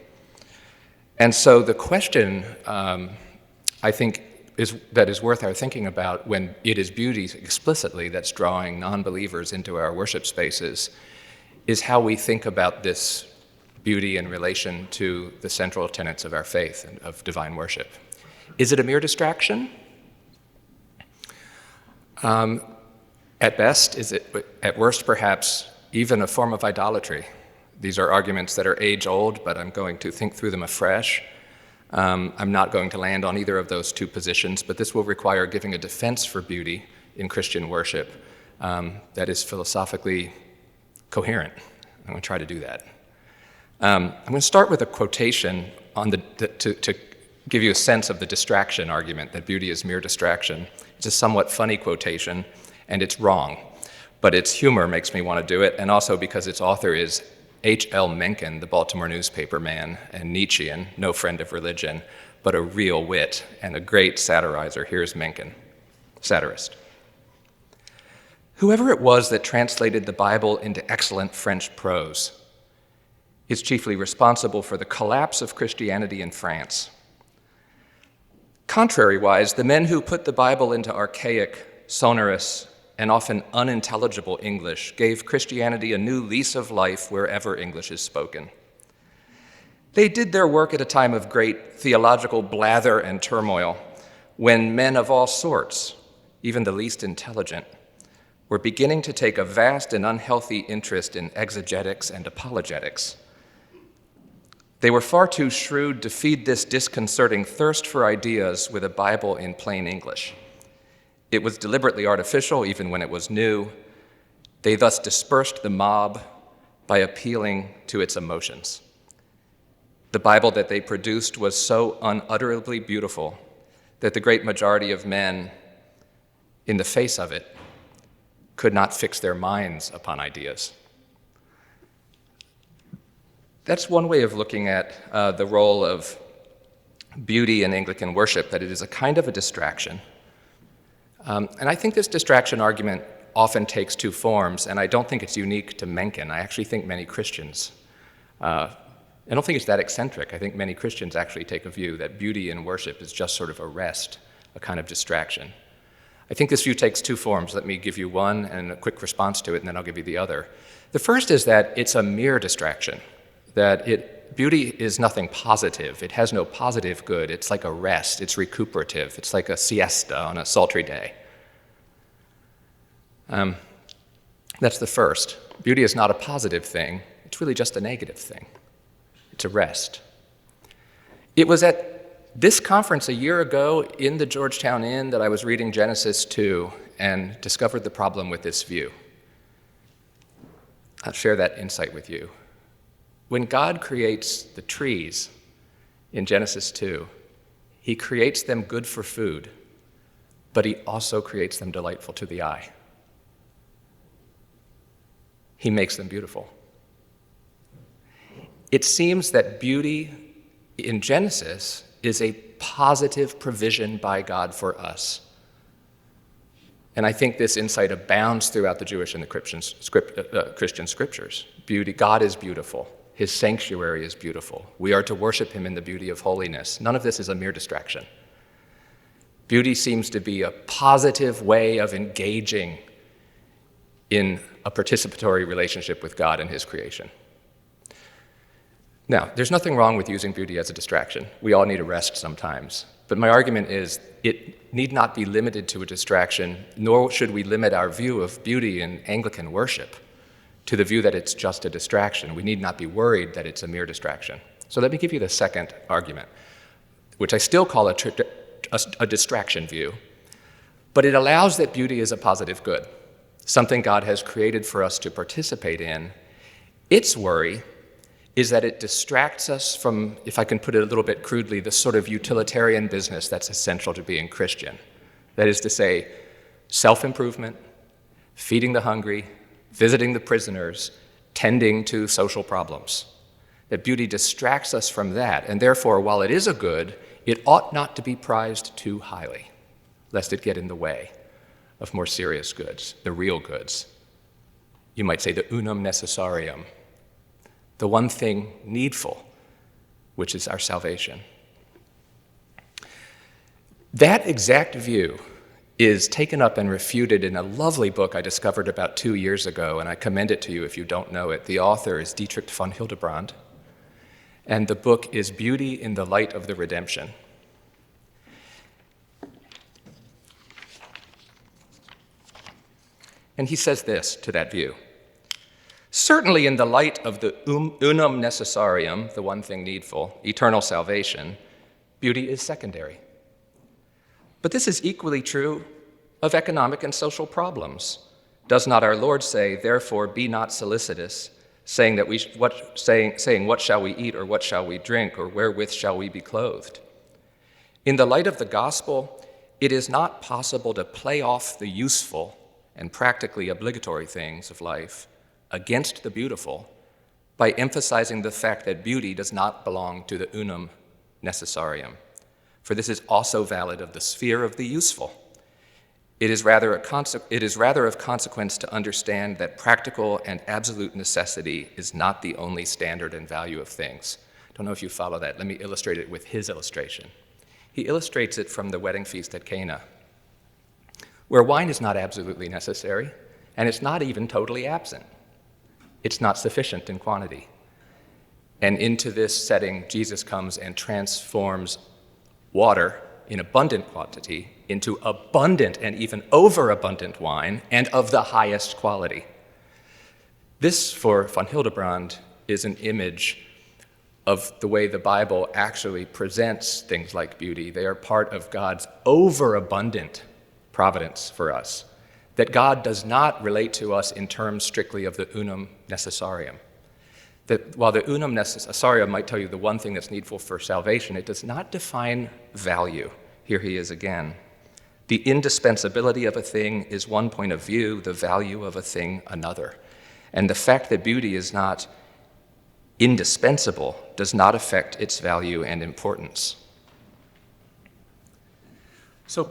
And so the question, I think, that is worth our thinking about when it is beauty explicitly that's drawing non-believers into our worship spaces is how we think about this beauty in relation to the central tenets of our faith and of divine worship. Is it a mere distraction? At best, is it at worst perhaps even a form of idolatry? These are arguments that are age-old, but I'm going to think through them afresh. I'm not going to land on either of those two positions, but this will require giving a defense for beauty in Christian worship that is philosophically coherent. I'm going to try to do that. I'm going to start with a quotation to give you a sense of the distraction argument, that beauty is mere distraction. It's a somewhat funny quotation, and it's wrong. But its humor makes me want to do it, and also because its author is H.L. Mencken, the Baltimore newspaper man, and Nietzschean, no friend of religion, but a real wit and a great satirizer. Here's Mencken, satirist. Whoever it was that translated the Bible into excellent French prose is chiefly responsible for the collapse of Christianity in France. Contrariwise, the men who put the Bible into archaic, sonorous, and often unintelligible English gave Christianity a new lease of life wherever English is spoken. They did their work at a time of great theological blather and turmoil, when men of all sorts, even the least intelligent, were beginning to take a vast and unhealthy interest in exegetics and apologetics. They were far too shrewd to feed this disconcerting thirst for ideas with a Bible in plain English. It was deliberately artificial, even when it was new. They thus dispersed the mob by appealing to its emotions. The Bible that they produced was so unutterably beautiful that the great majority of men, in the face of it, could not fix their minds upon ideas. That's one way of looking at the role of beauty in Anglican worship, that it is a kind of a distraction. And I think this distraction argument often takes two forms, and I don't think it's unique to Mencken. I actually think many Christians, I don't think it's that eccentric. I think many Christians actually take a view that beauty in worship is just sort of a rest, a kind of distraction. I think this view takes two forms. Let me give you one and a quick response to it, and then I'll give you the other. The first is that it's a mere distraction, that beauty is nothing positive. It has no positive good. It's like a rest. It's recuperative. It's like a siesta on a sultry day. That's the first. Beauty is not a positive thing. It's really just a negative thing. It's a rest. It was at this conference a year ago in the Georgetown Inn that I was reading Genesis 2 and discovered the problem with this view. I'll share that insight with you. When God creates the trees in Genesis 2, he creates them good for food, but he also creates them delightful to the eye. He makes them beautiful. It seems that beauty in Genesis is a positive provision by God for us. And I think this insight abounds throughout the Jewish and the Christian scriptures. Beauty, God is beautiful. His sanctuary is beautiful. We are to worship him in the beauty of holiness. None of this is a mere distraction. Beauty seems to be a positive way of engaging in a participatory relationship with God and his creation. Now, there's nothing wrong with using beauty as a distraction. We all need a rest sometimes. But my argument is it need not be limited to a distraction, nor should we limit our view of beauty in Anglican worship to the view that it's just a distraction. We need not be worried that it's a mere distraction. So let me give you the second argument, which I still call a distraction view, but it allows that beauty is a positive good, something God has created for us to participate in. Its worry is that it distracts us from, if I can put it a little bit crudely, the sort of utilitarian business that's essential to being Christian. That is to say, self-improvement, feeding the hungry, visiting the prisoners, tending to social problems. That beauty distracts us from that, and therefore, while it is a good, it ought not to be prized too highly, lest it get in the way of more serious goods, the real goods. You might say the unum necessarium, the one thing needful, which is our salvation. That exact view is taken up and refuted in a lovely book I discovered about 2 years ago, and I commend it to you if you don't know it. The author is Dietrich von Hildebrand, and the book is Beauty in the Light of the Redemption. And he says this to that view. Certainly in the light of the unum necessarium, the one thing needful, eternal salvation, Beauty is secondary. But this is equally true of economic and social problems. Does not our Lord say, "Therefore be not solicitous," saying what shall we eat, or what shall we drink, or wherewith shall we be clothed? In the light of the gospel, it is not possible to play off the useful and practically obligatory things of life against the beautiful by emphasizing the fact that beauty does not belong to the unum necessarium. For this is also valid of the sphere of the useful. It is rather of consequence to understand that practical and absolute necessity is not the only standard and value of things. Don't know if you follow that. Let me illustrate it with his illustration. He illustrates it from the wedding feast at Cana, where wine is not absolutely necessary, and it's not even totally absent. It's not sufficient in quantity. And into this setting, Jesus comes and transforms water in abundant quantity into abundant and even overabundant wine, and of the highest quality. This, for von Hildebrand, is an image of the way the Bible actually presents things like beauty. They are part of God's overabundant providence for us, that God does not relate to us in terms strictly of the unum necessarium. That while the unum necessarium might tell you the one thing that's needful for salvation, it does not define value. Here he is again. The indispensability of a thing is one point of view, the value of a thing another. And the fact that beauty is not indispensable does not affect its value and importance. So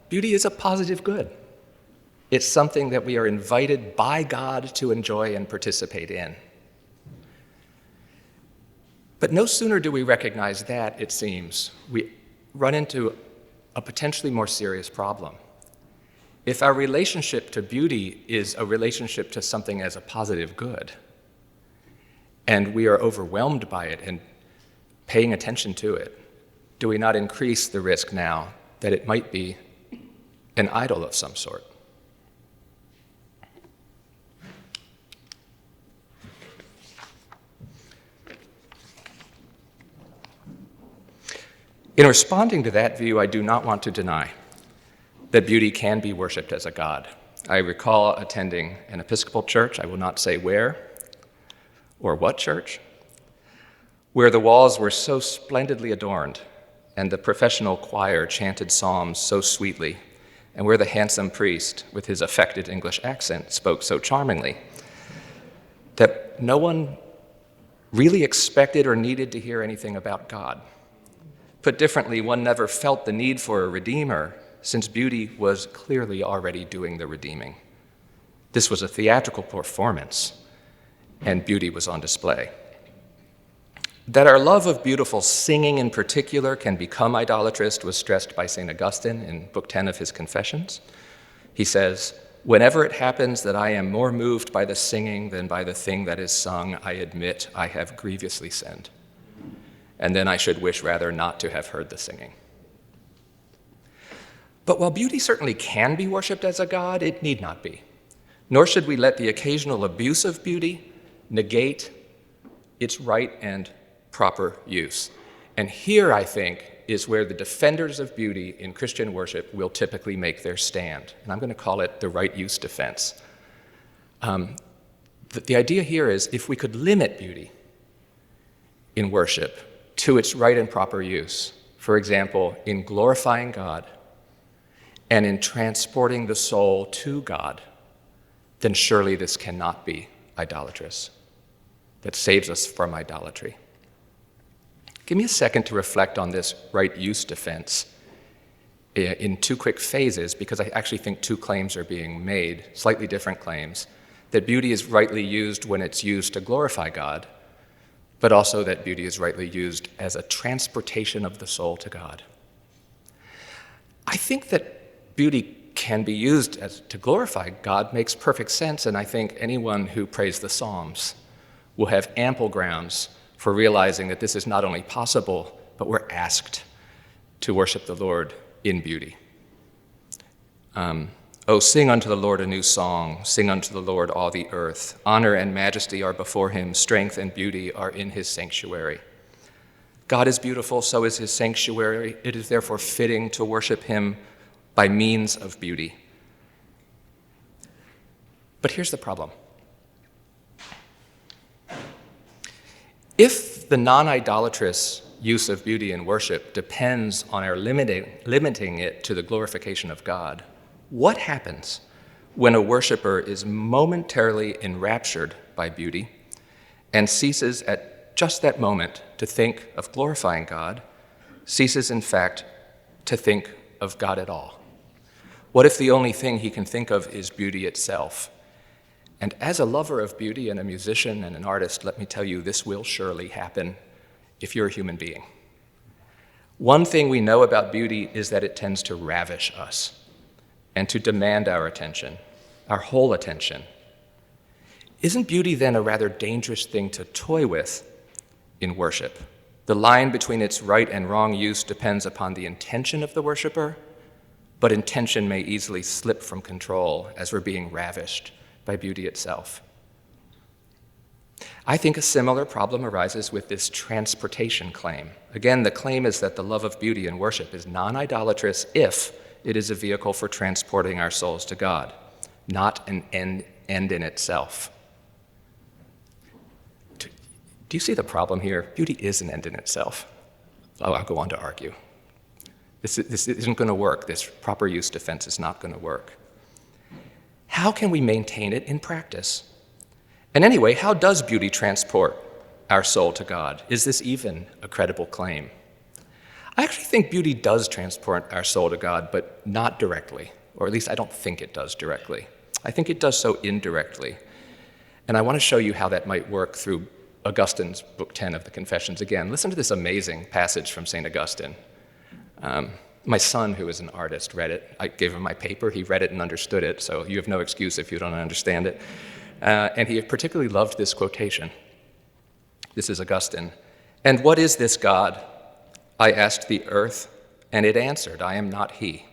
beauty is a positive good. It's something that we are invited by God to enjoy and participate in. But no sooner do we recognize that, it seems, we run into a potentially more serious problem. If our relationship to beauty is a relationship to something as a positive good, and we are overwhelmed by it and paying attention to it, do we not increase the risk now that it might be an idol of some sort? In responding to that view, I do not want to deny that beauty can be worshipped as a god. I recall attending an Episcopal church, I will not say where or what church, where the walls were so splendidly adorned and the professional choir chanted psalms so sweetly, and where the handsome priest, with his affected English accent, spoke so charmingly, that no one really expected or needed to hear anything about God. Put differently, one never felt the need for a redeemer, since beauty was clearly already doing the redeeming. This was a theatrical performance, and beauty was on display. That our love of beautiful singing in particular can become idolatrous was stressed by St. Augustine in Book 10 of his Confessions. He says, "Whenever it happens that I am more moved by the singing than by the thing that is sung, I admit I have grievously sinned. And then I should wish rather not to have heard the singing." But while beauty certainly can be worshipped as a god, it need not be. Nor should we let the occasional abuse of beauty negate its right and proper use. And here, I think, is where the defenders of beauty in Christian worship will typically make their stand. And I'm going to call it the right use defense. The idea here is if we could limit beauty in worship to its right and proper use, for example, in glorifying God and in transporting the soul to God, then surely this cannot be idolatrous. That saves us from idolatry. Give me a second to reflect on this right use defense in two quick phases, because I actually think two claims are being made, slightly different claims, that beauty is rightly used when it's used to glorify God, but also that beauty is rightly used as a transportation of the soul to God. I think that beauty can be used to glorify God makes perfect sense, and I think anyone who prays the Psalms will have ample grounds for realizing that this is not only possible, but we're asked to worship the Lord in beauty. Oh, sing unto the Lord a new song, sing unto the Lord all the earth. Honor and majesty are before him, strength and beauty are in his sanctuary. God is beautiful, so is his sanctuary. It is therefore fitting to worship him by means of beauty. But here's the problem. If the non-idolatrous use of beauty in worship depends on our limiting it to the glorification of God, what happens when a worshiper is momentarily enraptured by beauty and ceases at just that moment to think of glorifying God, ceases in fact to think of God at all? What if the only thing he can think of is beauty itself? And as a lover of beauty and a musician and an artist, let me tell you, this will surely happen if you're a human being. One thing we know about beauty is that it tends to ravish us and to demand our attention, our whole attention. Isn't beauty then a rather dangerous thing to toy with in worship? The line between its right and wrong use depends upon the intention of the worshiper, but intention may easily slip from control as we're being ravished by beauty itself. I think a similar problem arises with this transportation claim. Again, the claim is that the love of beauty in worship is non-idolatrous if it is a vehicle for transporting our souls to God, not an end in itself. Do you see the problem here? Beauty is an end in itself. I'll go on to argue. This isn't going to work. This proper use defense is not going to work. How can we maintain it in practice? And anyway, how does beauty transport our soul to God? Is this even a credible claim? I actually think beauty does transport our soul to God, but not directly, or at least I don't think it does directly. I think it does so indirectly. And I want to show you how that might work through Augustine's Book 10 of the Confessions. Again, listen to this amazing passage from St. Augustine. My son, who is an artist, read it. I gave him my paper. He read it and understood it, so you have no excuse if you don't understand it. And he particularly loved this quotation. This is Augustine. "And what is this God? I asked the earth, and it answered, I am not he.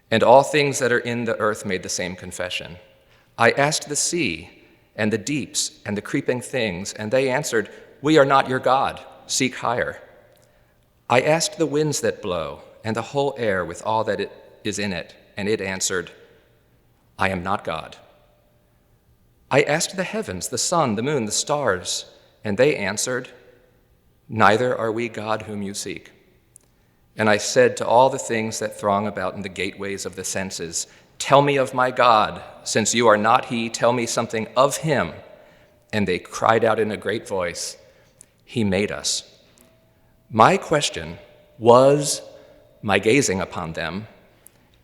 And all things that are in the earth made the same confession. I asked the sea, and the deeps, and the creeping things, and they answered, we are not your God, seek higher. I asked the winds that blow, and the whole air with all that it is in it, and it answered, I am not God. I asked the heavens, the sun, the moon, the stars, and they answered, neither are we God whom you seek. And I said to all the things that throng about in the gateways of the senses, tell me of my God, since you are not he, tell me something of him. And they cried out in a great voice, he made us. My question was my gazing upon them,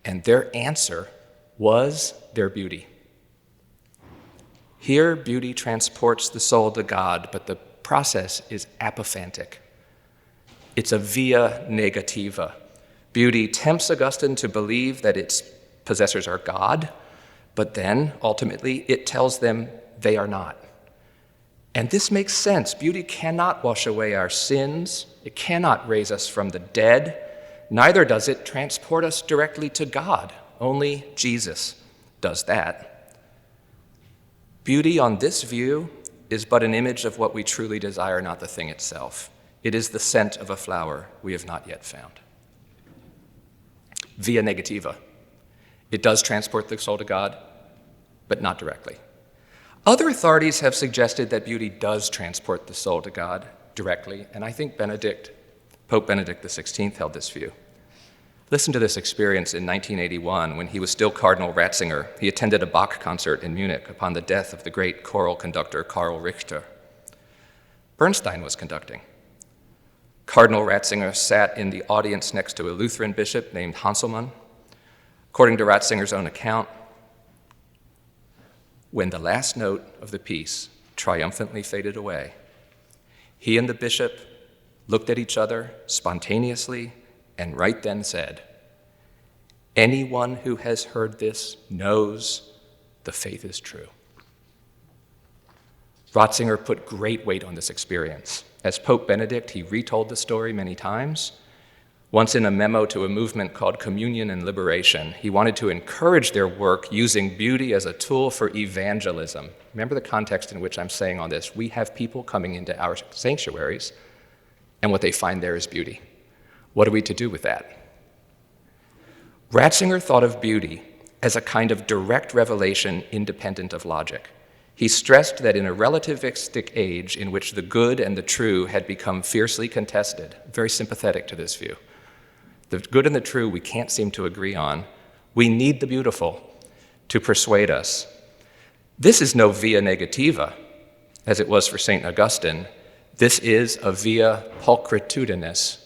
and their answer was their beauty. Here, beauty transports the soul to God, but the process is apophantic. It's a via negativa. Beauty tempts Augustine to believe that its possessors are God, but then, ultimately, it tells them they are not. And this makes sense. Beauty cannot wash away our sins. It cannot raise us from the dead. Neither does it transport us directly to God. Only Jesus does that. Beauty on this view is but an image of what we truly desire, not the thing itself. It is the scent of a flower we have not yet found. Via negativa. It does transport the soul to God, but not directly. Other authorities have suggested that beauty does transport the soul to God directly, and I think Pope Benedict XVI held this view. Listen to this experience in 1981 when he was still Cardinal Ratzinger. He attended a Bach concert in Munich upon the death of the great choral conductor Karl Richter. Bernstein was conducting. Cardinal Ratzinger sat in the audience next to a Lutheran bishop named Hanselmann. According to Ratzinger's own account, when the last note of the piece triumphantly faded away, he and the bishop looked at each other spontaneously and right then said, anyone who has heard this knows the faith is true. Ratzinger put great weight on this experience. As Pope Benedict, he retold the story many times. Once in a memo to a movement called Communion and Liberation, he wanted to encourage their work using beauty as a tool for evangelism. Remember the context in which I'm saying all this. We have people coming into our sanctuaries and what they find there is beauty. What are we to do with that? Ratzinger thought of beauty as a kind of direct revelation independent of logic. He stressed that in a relativistic age in which the good and the true had become fiercely contested, very sympathetic to this view, the good and the true we can't seem to agree on, we need the beautiful to persuade us. This is no via negativa, as it was for St. Augustine. This is a via pulchritudinis,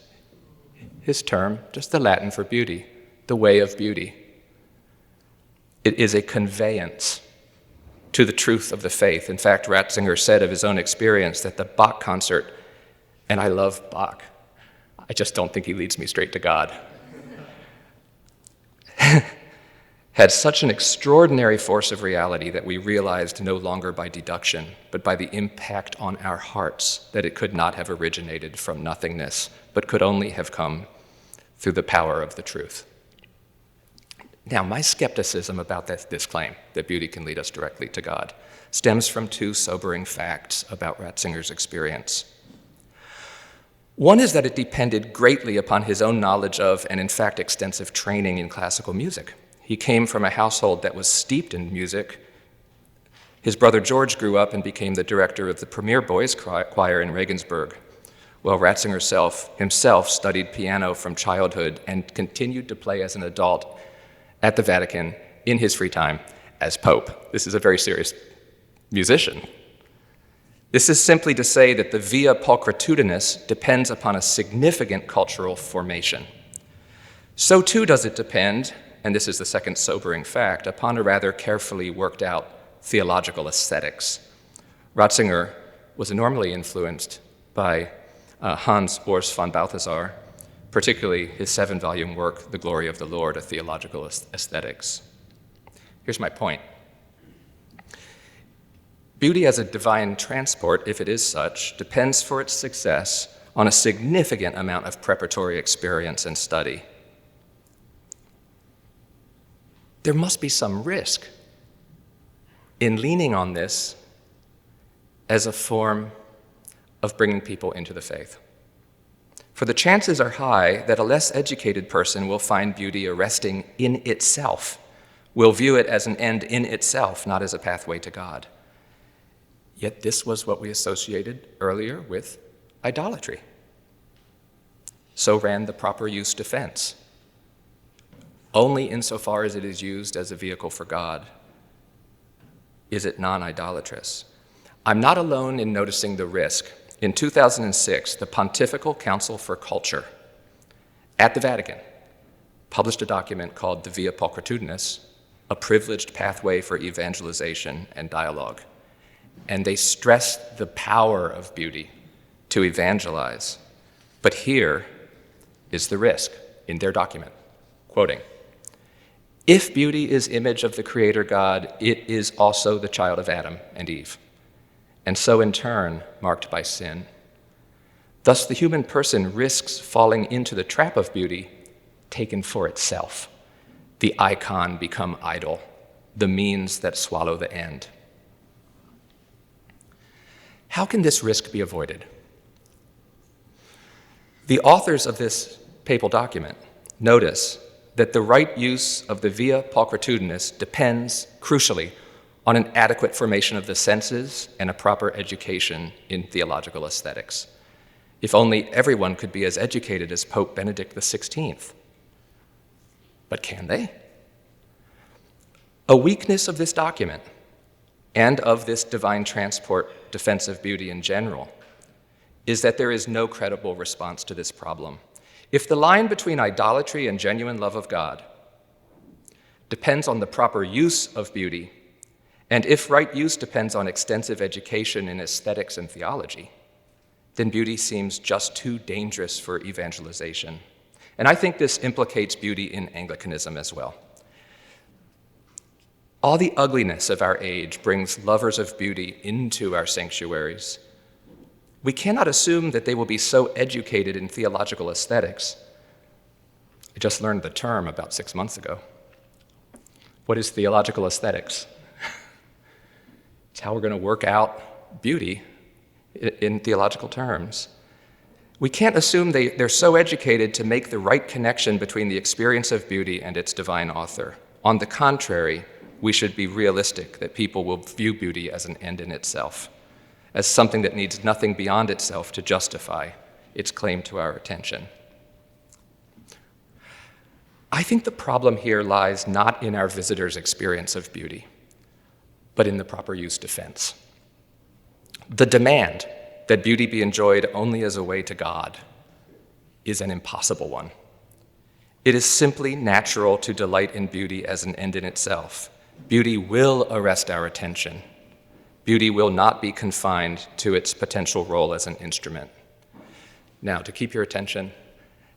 his term, just the Latin for beauty, the way of beauty. It is a conveyance to the truth of the faith. In fact, Ratzinger said of his own experience that the Bach concert, and I love Bach, I just don't think he leads me straight to God, had such an extraordinary force of reality that we realized no longer by deduction, but by the impact on our hearts that it could not have originated from nothingness, but could only have come through the power of the truth. Now, my skepticism about this claim, that beauty can lead us directly to God, stems from two sobering facts about Ratzinger's experience. One is that it depended greatly upon his own knowledge of, and in fact extensive training in classical music. He came from a household that was steeped in music. His brother George grew up and became the director of the premier boys' choir in Regensburg, while Ratzinger himself studied piano from childhood and continued to play as an adult at the Vatican in his free time as Pope. This is a very serious musician. This is simply to say that the via pulchritudinis depends upon a significant cultural formation. So too does it depend, and this is the second sobering fact, upon a rather carefully worked out theological aesthetics. Ratzinger was enormously influenced by Hans Urs von Balthasar, particularly his 7-volume work, The Glory of the Lord, A Theological Aesthetics. Here's my point. Beauty as a divine transport, if it is such, depends for its success on a significant amount of preparatory experience and study. There must be some risk in leaning on this as a form of bringing people into the faith. For the chances are high that a less educated person will find beauty arresting in itself, will view it as an end in itself, not as a pathway to God. Yet this was what we associated earlier with idolatry. So ran the proper use defense. Only insofar as it is used as a vehicle for God is it non-idolatrous. I'm not alone in noticing the risk. In 2006, the Pontifical Council for Culture at the Vatican published a document called the Via Pulchritudinis, a privileged pathway for evangelization and dialogue. And they stressed the power of beauty to evangelize. But here is the risk in their document, quoting, "If beauty is image of the Creator God, it is also the child of Adam and Eve, and so in turn marked by sin. Thus the human person risks falling into the trap of beauty taken for itself, the icon become idol, the means that swallow the end." How can this risk be avoided? The authors of this papal document notice that the right use of the Via Pulchritudinis depends, crucially, on an adequate formation of the senses and a proper education in theological aesthetics. If only everyone could be as educated as Pope Benedict XVI. But can they? A weakness of this document and of this divine transport defense of beauty in general is that there is no credible response to this problem. If the line between idolatry and genuine love of God depends on the proper use of beauty, and if right use depends on extensive education in aesthetics and theology, then beauty seems just too dangerous for evangelization. And I think this implicates beauty in Anglicanism as well. All the ugliness of our age brings lovers of beauty into our sanctuaries. We cannot assume that they will be so educated in theological aesthetics. I just learned the term about 6 months ago. What is theological aesthetics? It's how we're going to work out beauty in theological terms. We can't assume they're so educated to make the right connection between the experience of beauty and its divine author. On the contrary, we should be realistic that people will view beauty as an end in itself, as something that needs nothing beyond itself to justify its claim to our attention. I think the problem here lies not in our visitor's experience of beauty, but in the proper use defense. The demand that beauty be enjoyed only as a way to God is an impossible one. It is simply natural to delight in beauty as an end in itself. Beauty will arrest our attention. Beauty will not be confined to its potential role as an instrument. Now, to keep your attention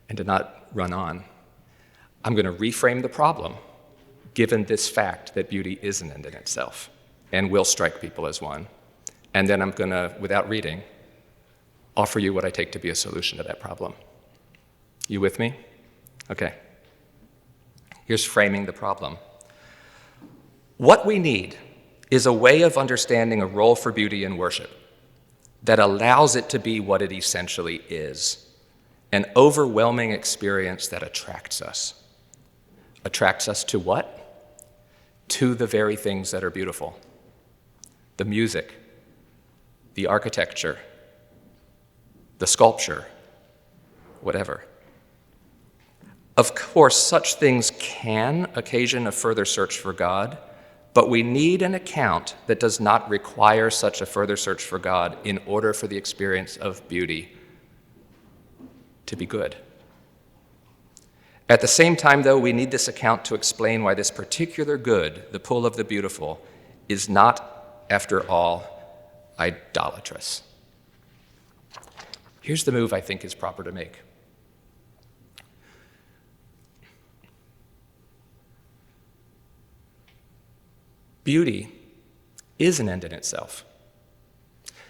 and to not run on, I'm going to reframe the problem, given this fact that beauty is an end in itself and will strike people as one. And then I'm going to, without reading, offer you what I take to be a solution to that problem. You with me? Okay. Here's framing the problem. What we need is a way of understanding a role for beauty in worship that allows it to be what it essentially is, an overwhelming experience that attracts us. Attracts us to what? To the very things that are beautiful. The music, the architecture, the sculpture, whatever. Of course, such things can occasion a further search for God, but we need an account that does not require such a further search for God in order for the experience of beauty to be good. At the same time, though, we need this account to explain why this particular good, the pull of the beautiful, is not, after all, idolatrous. Here's the move I think is proper to make. Beauty is an end in itself.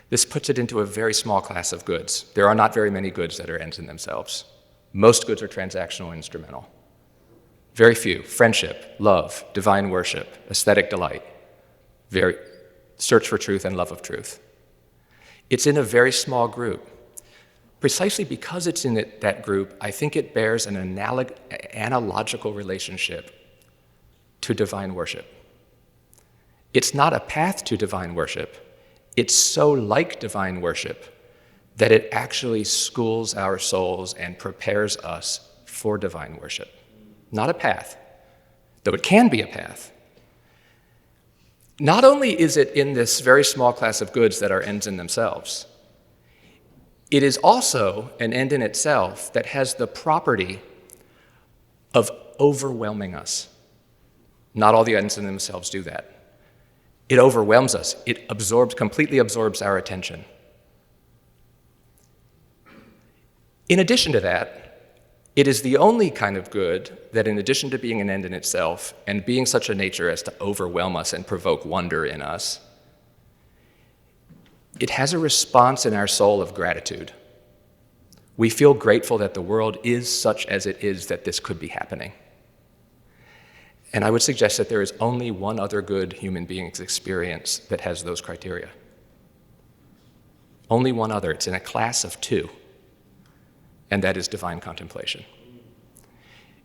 This puts it into a very small class of goods. There are not very many goods that are ends in themselves. Most goods are transactional and instrumental. Very few: friendship, love, divine worship, aesthetic delight, search for truth and love of truth. It's in a very small group. Precisely because it's in that group, I think it bears an analogical relationship to divine worship. It's not a path to divine worship. It's so like divine worship that it actually schools our souls and prepares us for divine worship. Not a path, though it can be a path. Not only is it in this very small class of goods that are ends in themselves, it is also an end in itself that has the property of overwhelming us. Not all the ends in themselves do that. It overwhelms us. It completely absorbs our attention. In addition to that, it is the only kind of good that, in addition to being an end in itself and being such a nature as to overwhelm us and provoke wonder in us, it has a response in our soul of gratitude. We feel grateful that the world is such as it is, that this could be happening. And I would suggest that there is only one other good human being's experience that has those criteria. Only one other. It's in a class of two, and that is divine contemplation.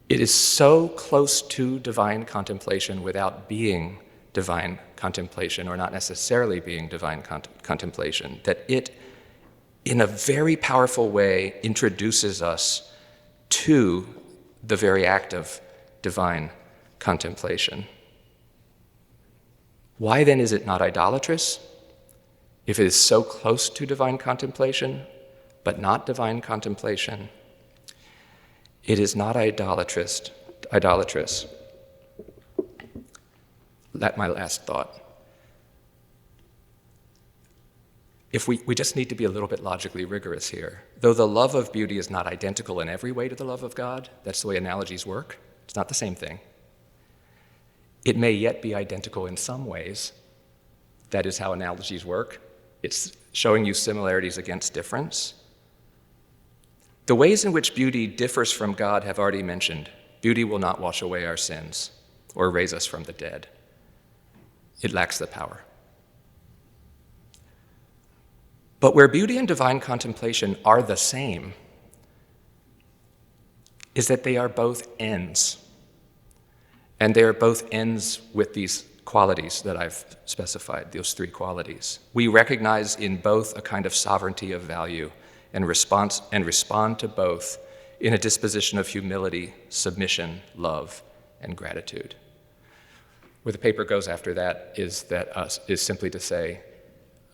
It is so close to divine contemplation without being divine contemplation, or not necessarily being divine contemplation, that it, in a very powerful way, introduces us to the very act of divine contemplation. Why then is it not idolatrous? If it is so close to divine contemplation, but not divine contemplation, it is not idolatrous. That's my last thought. If we just need to be a little bit logically rigorous here. Though the love of beauty is not identical in every way to the love of God, that's the way analogies work, it's not the same thing. It may yet be identical in some ways. That is how analogies work. It's showing you similarities against difference. The ways in which beauty differs from God have already mentioned. Beauty will not wash away our sins or raise us from the dead. It lacks the power. But where beauty and divine contemplation are the same is that they are both ends. And they are both ends with these qualities that I've specified, those three qualities. We recognize in both a kind of sovereignty of value and respond to both in a disposition of humility, submission, love, and gratitude. Where the paper goes after that is simply to say,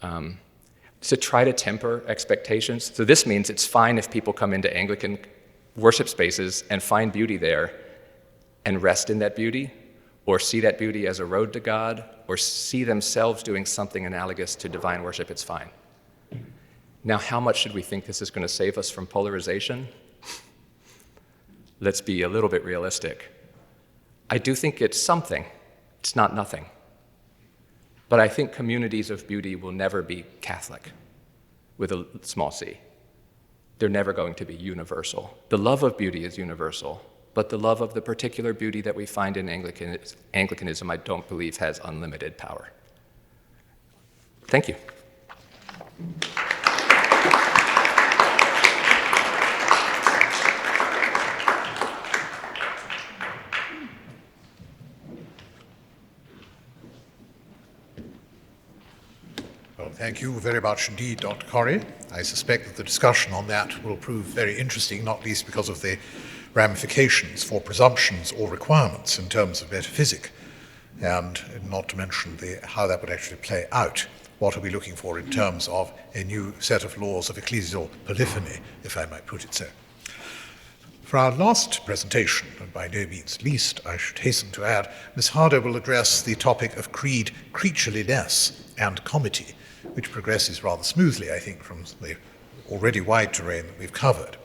to try to temper expectations. So this means it's fine if people come into Anglican worship spaces and find beauty there and rest in that beauty, or see that beauty as a road to God, or see themselves doing something analogous to divine worship. It's fine. Now, how much should we think this is going to save us from polarization? Let's be a little bit realistic. I do think it's something. It's not nothing. But I think communities of beauty will never be Catholic with a small c. They're never going to be universal. The love of beauty is universal, but the love of the particular beauty that we find in Anglicanism, I don't believe has unlimited power. Thank you. Well, thank you very much indeed, Dr. Corrie. I suspect that the discussion on that will prove very interesting, not least because of the ramifications for presumptions or requirements in terms of metaphysic, and not to mention how that would actually play out. What are we looking for in terms of a new set of laws of ecclesial polyphony, if I might put it so? For our last presentation, and by no means least, I should hasten to add, Ms. Harder will address the topic of creed, creatureliness, and comity, which progresses rather smoothly, I think, from the already wide terrain that we've covered,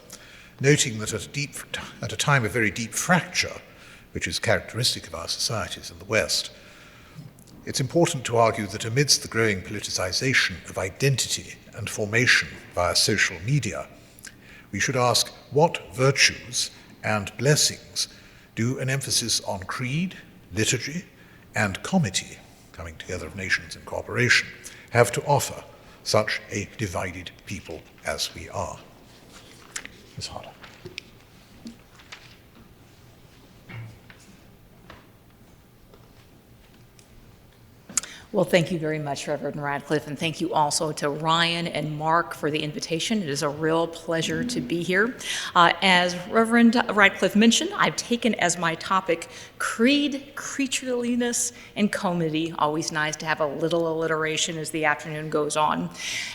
noting that at a time of very deep fracture, which is characteristic of our societies in the West, it's important to argue that amidst the growing politicization of identity and formation via social media, we should ask what virtues and blessings do an emphasis on creed, liturgy, and comity, coming together of nations in cooperation, have to offer such a divided people as we are. Ms. Harder. Well, thank you very much, Reverend Radcliffe, and thank you also to Ryan and Mark for the invitation. It is a real pleasure to be here. As Reverend Radcliffe mentioned, I've taken as my topic creed, creatureliness, and comity. Always nice to have a little alliteration as the afternoon goes on.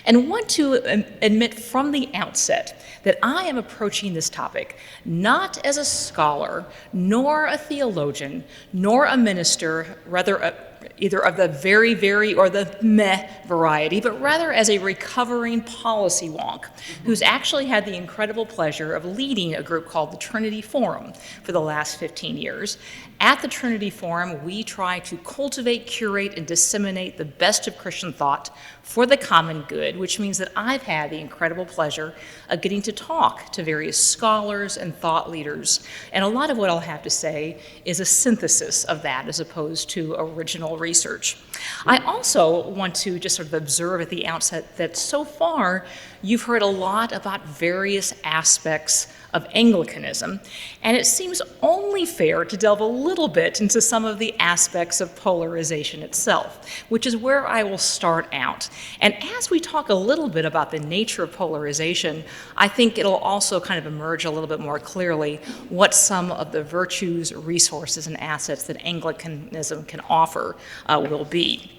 And want to admit from the outset that I am approaching this topic not as a scholar, nor a theologian, nor a minister, rather either of the very, very or the meh variety, but rather as a recovering policy wonk who's actually had the incredible pleasure of leading a group called the Trinity Forum for the last 15 years. At the Trinity Forum, we try to cultivate, curate, and disseminate the best of Christian thought for the common good, which means that I've had the incredible pleasure of getting to talk to various scholars and thought leaders. And a lot of what I'll have to say is a synthesis of that as opposed to original research. I also want to just sort of observe at the outset that so far you've heard a lot about various aspects of Anglicanism, and it seems only fair to delve a little bit into some of the aspects of polarization itself, which is where I will start out. And as we talk a little bit about the nature of polarization, I think it'll also kind of emerge a little bit more clearly what some of the virtues, resources, and assets that Anglicanism can offer will be.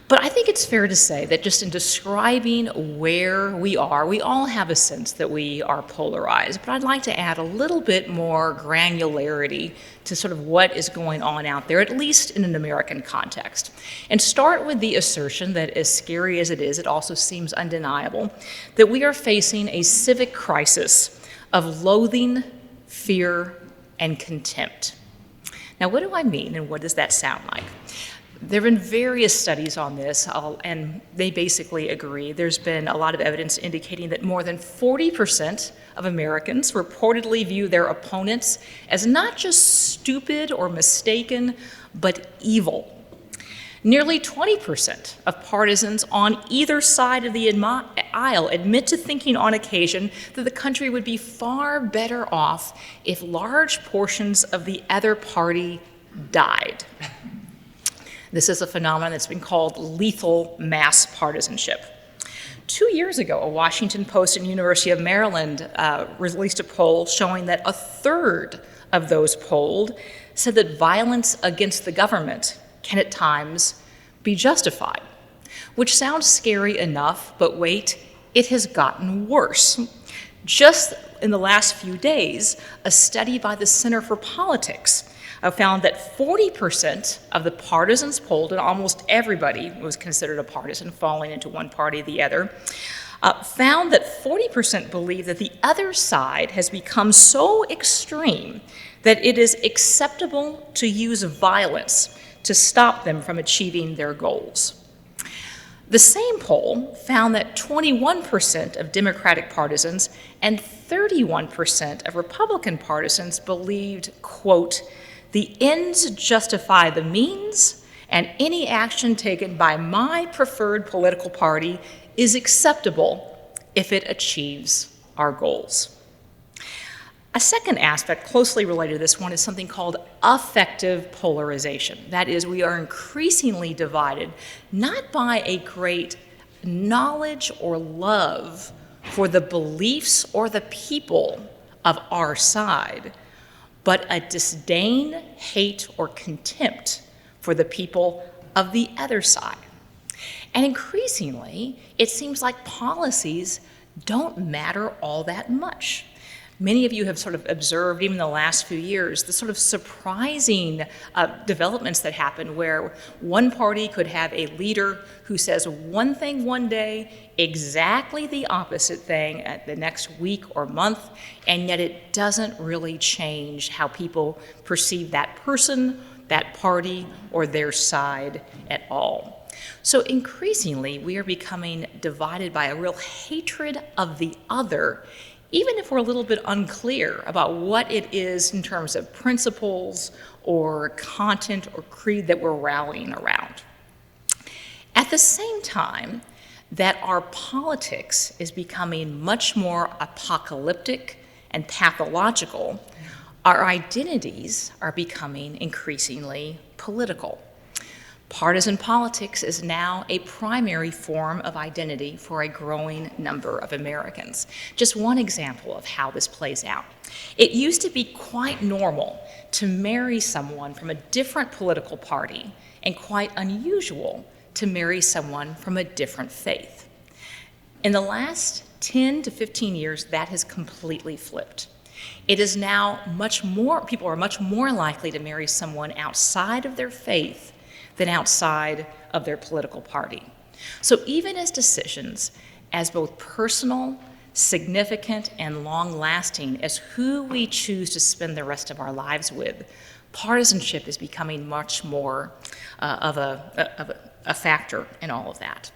But I think it's fair to say that just in describing where we are, we all have a sense that we are polarized, but I'd like to add a little bit more granularity to sort of what is going on out there, at least in an American context. And start with the assertion that as scary as it is, it also seems undeniable, that we are facing a civic crisis of loathing, fear, and contempt. Now, what do I mean, and what does that sound like? There have been various studies on this, and they basically agree. There's been a lot of evidence indicating that more than 40% of Americans reportedly view their opponents as not just stupid or mistaken, but evil. Nearly 20% of partisans on either side of the aisle admit to thinking on occasion that the country would be far better off if large portions of the other party died. This is a phenomenon that's been called lethal mass partisanship. 2 years ago, a Washington Post and University of Maryland released a poll showing that a third of those polled said that violence against the government can at times be justified, which sounds scary enough, but wait, it has gotten worse. Just in the last few days, a study by the Center for Politics found that 40% of the partisans polled, and almost everybody was considered a partisan, falling into one party or the other, found that 40% believe that the other side has become so extreme that it is acceptable to use violence to stop them from achieving their goals. The same poll found that 21% of Democratic partisans and 31% of Republican partisans believed, quote, "The ends justify the means, and any action taken by my preferred political party is acceptable if it achieves our goals." A second aspect closely related to this one is something called affective polarization. That is, we are increasingly divided not by a great knowledge or love for the beliefs or the people of our side, but a disdain, hate, or contempt for the people of the other side. And increasingly, it seems like policies don't matter all that much. Many of you have sort of observed, even in the last few years, the sort of surprising developments that happen where one party could have a leader who says one thing one day, exactly the opposite thing at the next week or month, and yet it doesn't really change how people perceive that person, that party, or their side at all. So increasingly, we are becoming divided by a real hatred of the other, even if we're a little bit unclear about what it is in terms of principles or content or creed that we're rallying around. At the same time that our politics is becoming much more apocalyptic and pathological, our identities are becoming increasingly political. Partisan politics is now a primary form of identity for a growing number of Americans. Just one example of how this plays out. It used to be quite normal to marry someone from a different political party and quite unusual to marry someone from a different faith. In the last 10 to 15 years, that has completely flipped. It is now people are much more likely to marry someone outside of their faith than outside of their political party. So even as decisions as both personal, significant, and long-lasting as who we choose to spend the rest of our lives with, partisanship is becoming much more of a factor in all of that.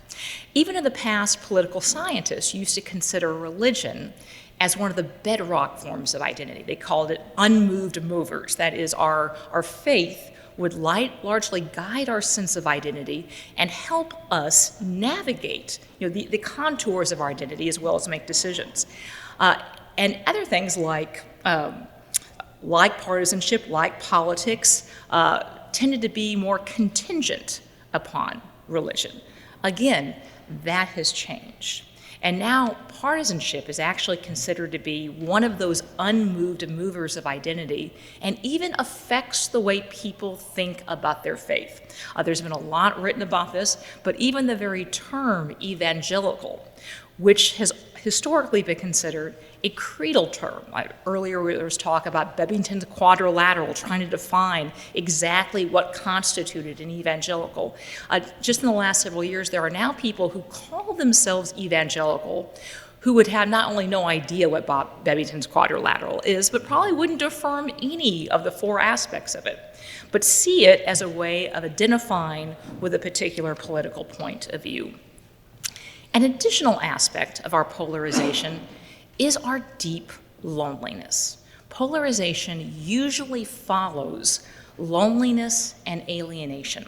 Even in the past, political scientists used to consider religion as one of the bedrock forms of identity. They called it unmoved movers. That is, our faith would largely guide our sense of identity and help us navigate the contours of our identity as well as make decisions. And other things like partisanship, like politics, tended to be more contingent upon religion. Again, that has changed. And now partisanship is actually considered to be one of those unmoved movers of identity and even affects the way people think about their faith. There's been a lot written about this, but even the very term evangelical, which has historically been considered a creedal term. Earlier there was talk about Bebington's quadrilateral trying to define exactly what constituted an evangelical. Just in the last several years, there are now people who call themselves evangelical who would have not only no idea what Bebington's quadrilateral is, but probably wouldn't affirm any of the four aspects of it, but see it as a way of identifying with a particular political point of view. An additional aspect of our polarization is our deep loneliness. Polarization usually follows loneliness and alienation.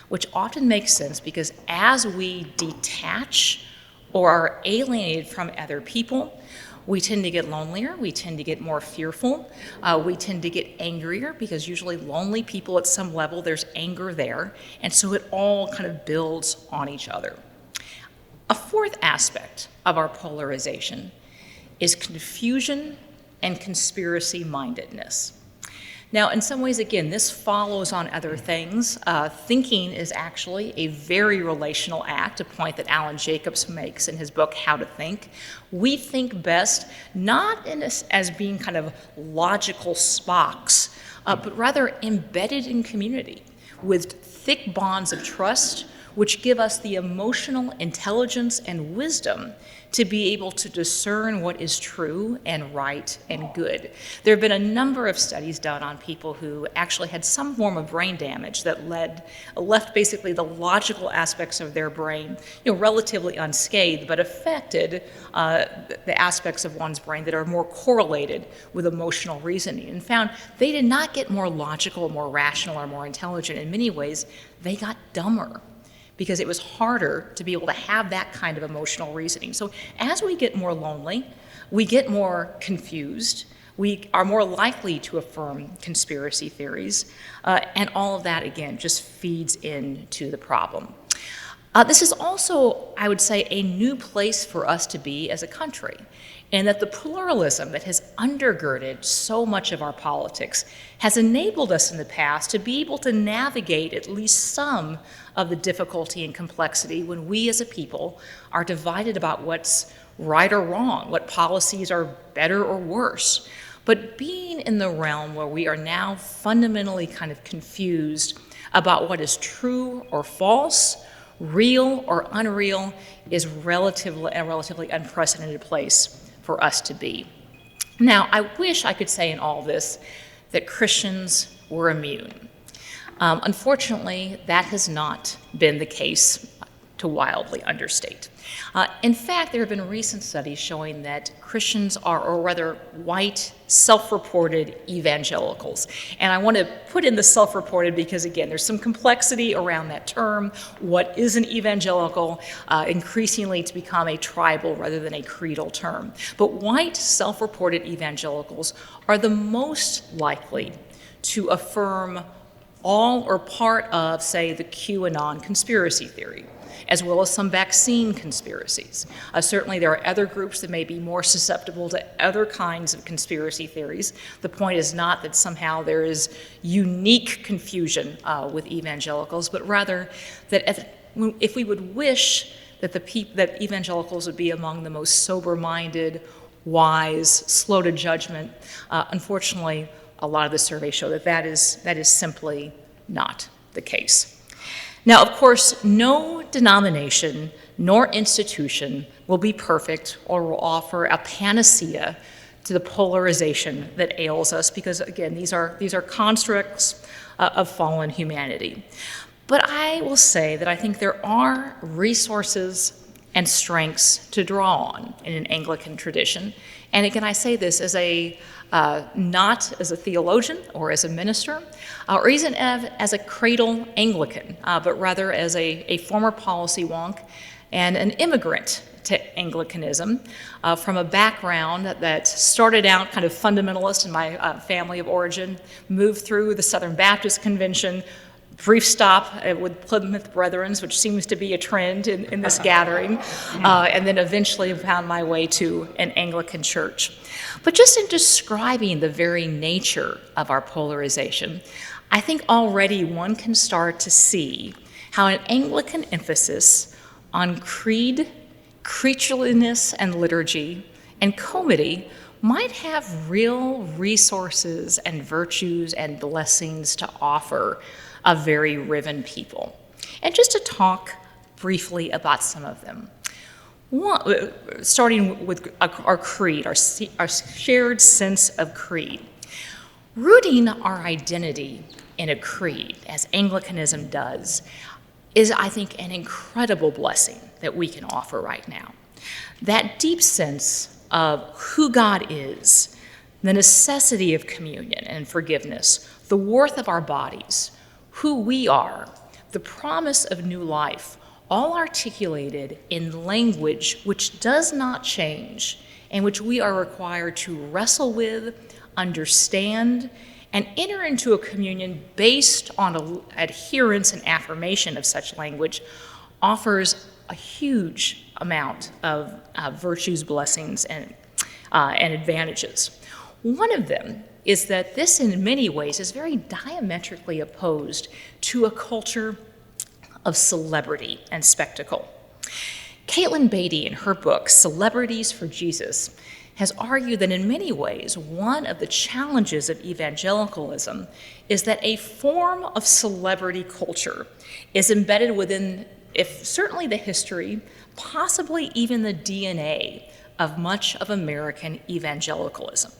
which often makes sense because as we detach or are alienated from other people, we tend to get lonelier, we tend to get more fearful, we tend to get angrier because usually lonely people at some level, there's anger there, and so it all kind of builds on each other. A fourth aspect of our polarization is confusion and conspiracy-mindedness. Now, in some ways, again, this follows on other things. Thinking is actually a very relational act, a point that Alan Jacobs makes in his book, How to Think. We think best not as being kind of logical Spocks, but rather embedded in community with thick bonds of trust, which give us the emotional intelligence and wisdom to be able to discern what is true and right and good. There have been a number of studies done on people who actually had some form of brain damage that left basically the logical aspects of their brain, relatively unscathed, but affected the aspects of one's brain that are more correlated with emotional reasoning, and found they did not get more logical, more rational, or more intelligent. In many ways, they got dumber, because it was harder to be able to have that kind of emotional reasoning. So as we get more lonely, we get more confused, we are more likely to affirm conspiracy theories, and all of that, again, just feeds into the problem. This is also, I would say, a new place for us to be as a country, and that the pluralism that has undergirded so much of our politics has enabled us in the past to be able to navigate at least some of the difficulty and complexity when we as a people are divided about what's right or wrong, what policies are better or worse. But being in the realm where we are now fundamentally kind of confused about what is true or false, real or unreal, is a relatively unprecedented place for us to be. Now, I wish I could say in all this that Christians were immune. Unfortunately, that has not been the case, to wildly understate. In fact, there have been recent studies showing that Christians are, or rather white, self-reported evangelicals. And I want to put in the self-reported because, again, there's some complexity around that term. What is an evangelical? Increasingly, it's become a tribal rather than a creedal term. But white, self-reported evangelicals are the most likely to affirm all or part of, say, the QAnon conspiracy theory, as well as some vaccine conspiracies. Certainly there are other groups that may be more susceptible to other kinds of conspiracy theories. The point is not that somehow there is unique confusion with evangelicals, but rather that if we would wish that that evangelicals would be among the most sober-minded, wise, slow to judgment, unfortunately, a lot of the surveys show that that is simply not the case. Now, of course, no denomination nor institution will be perfect or will offer a panacea to the polarization that ails us, because, again, these are constructs of fallen humanity. But I will say that I think there are resources and strengths to draw on in an Anglican tradition. And again, I say this as not as a theologian or as a minister, or even as a cradle Anglican, but rather as a former policy wonk and an immigrant to Anglicanism from a background that started out kind of fundamentalist in my family of origin, moved through the Southern Baptist Convention, brief stop with Plymouth Brethrens, which seems to be a trend in this gathering, and then eventually found my way to an Anglican church. But just in describing the very nature of our polarization, I think already one can start to see how an Anglican emphasis on creed, creatureliness and liturgy, and comity might have real resources and virtues and blessings to offer a very riven people. And just to talk briefly about some of them. One, starting with our creed, our shared sense of creed. Rooting our identity in a creed, as Anglicanism does, is, I think, an incredible blessing that we can offer right now. That deep sense of who God is, the necessity of communion and forgiveness, the worth of our bodies, who we are, the promise of new life, all articulated in language which does not change and which we are required to wrestle with, understand, and enter into a communion based on adherence and affirmation of such language, offers a huge amount of virtues, blessings, and advantages. One of them is that this, in many ways, is very diametrically opposed to a culture of celebrity and spectacle. Caitlin Beatty, in her book, Celebrities for Jesus, has argued that in many ways, one of the challenges of evangelicalism is that a form of celebrity culture is embedded within, if certainly the history, possibly even the DNA of much of American evangelicalism.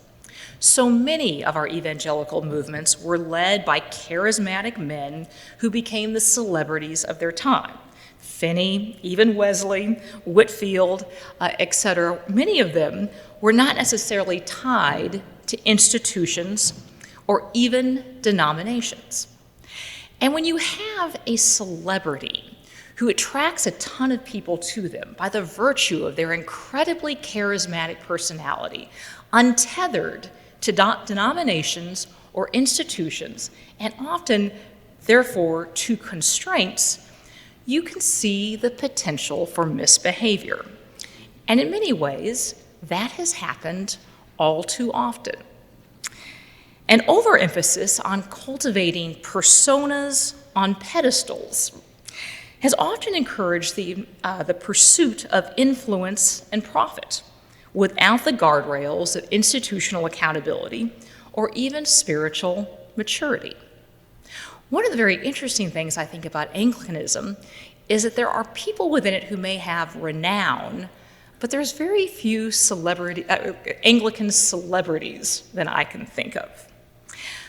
So many of our evangelical movements were led by charismatic men who became the celebrities of their time. Finney, even Wesley, Whitefield, etc. Many of them were not necessarily tied to institutions or even denominations. And when you have a celebrity who attracts a ton of people to them by the virtue of their incredibly charismatic personality, untethered to denominations or institutions, and often, therefore, to constraints, you can see the potential for misbehavior. And in many ways, that has happened all too often. An overemphasis on cultivating personas on pedestals has often encouraged the pursuit of influence and profit without the guardrails of institutional accountability or even spiritual maturity. One of the very interesting things I think about Anglicanism is that there are people within it who may have renown, but there's very few Anglican celebrities than I can think of.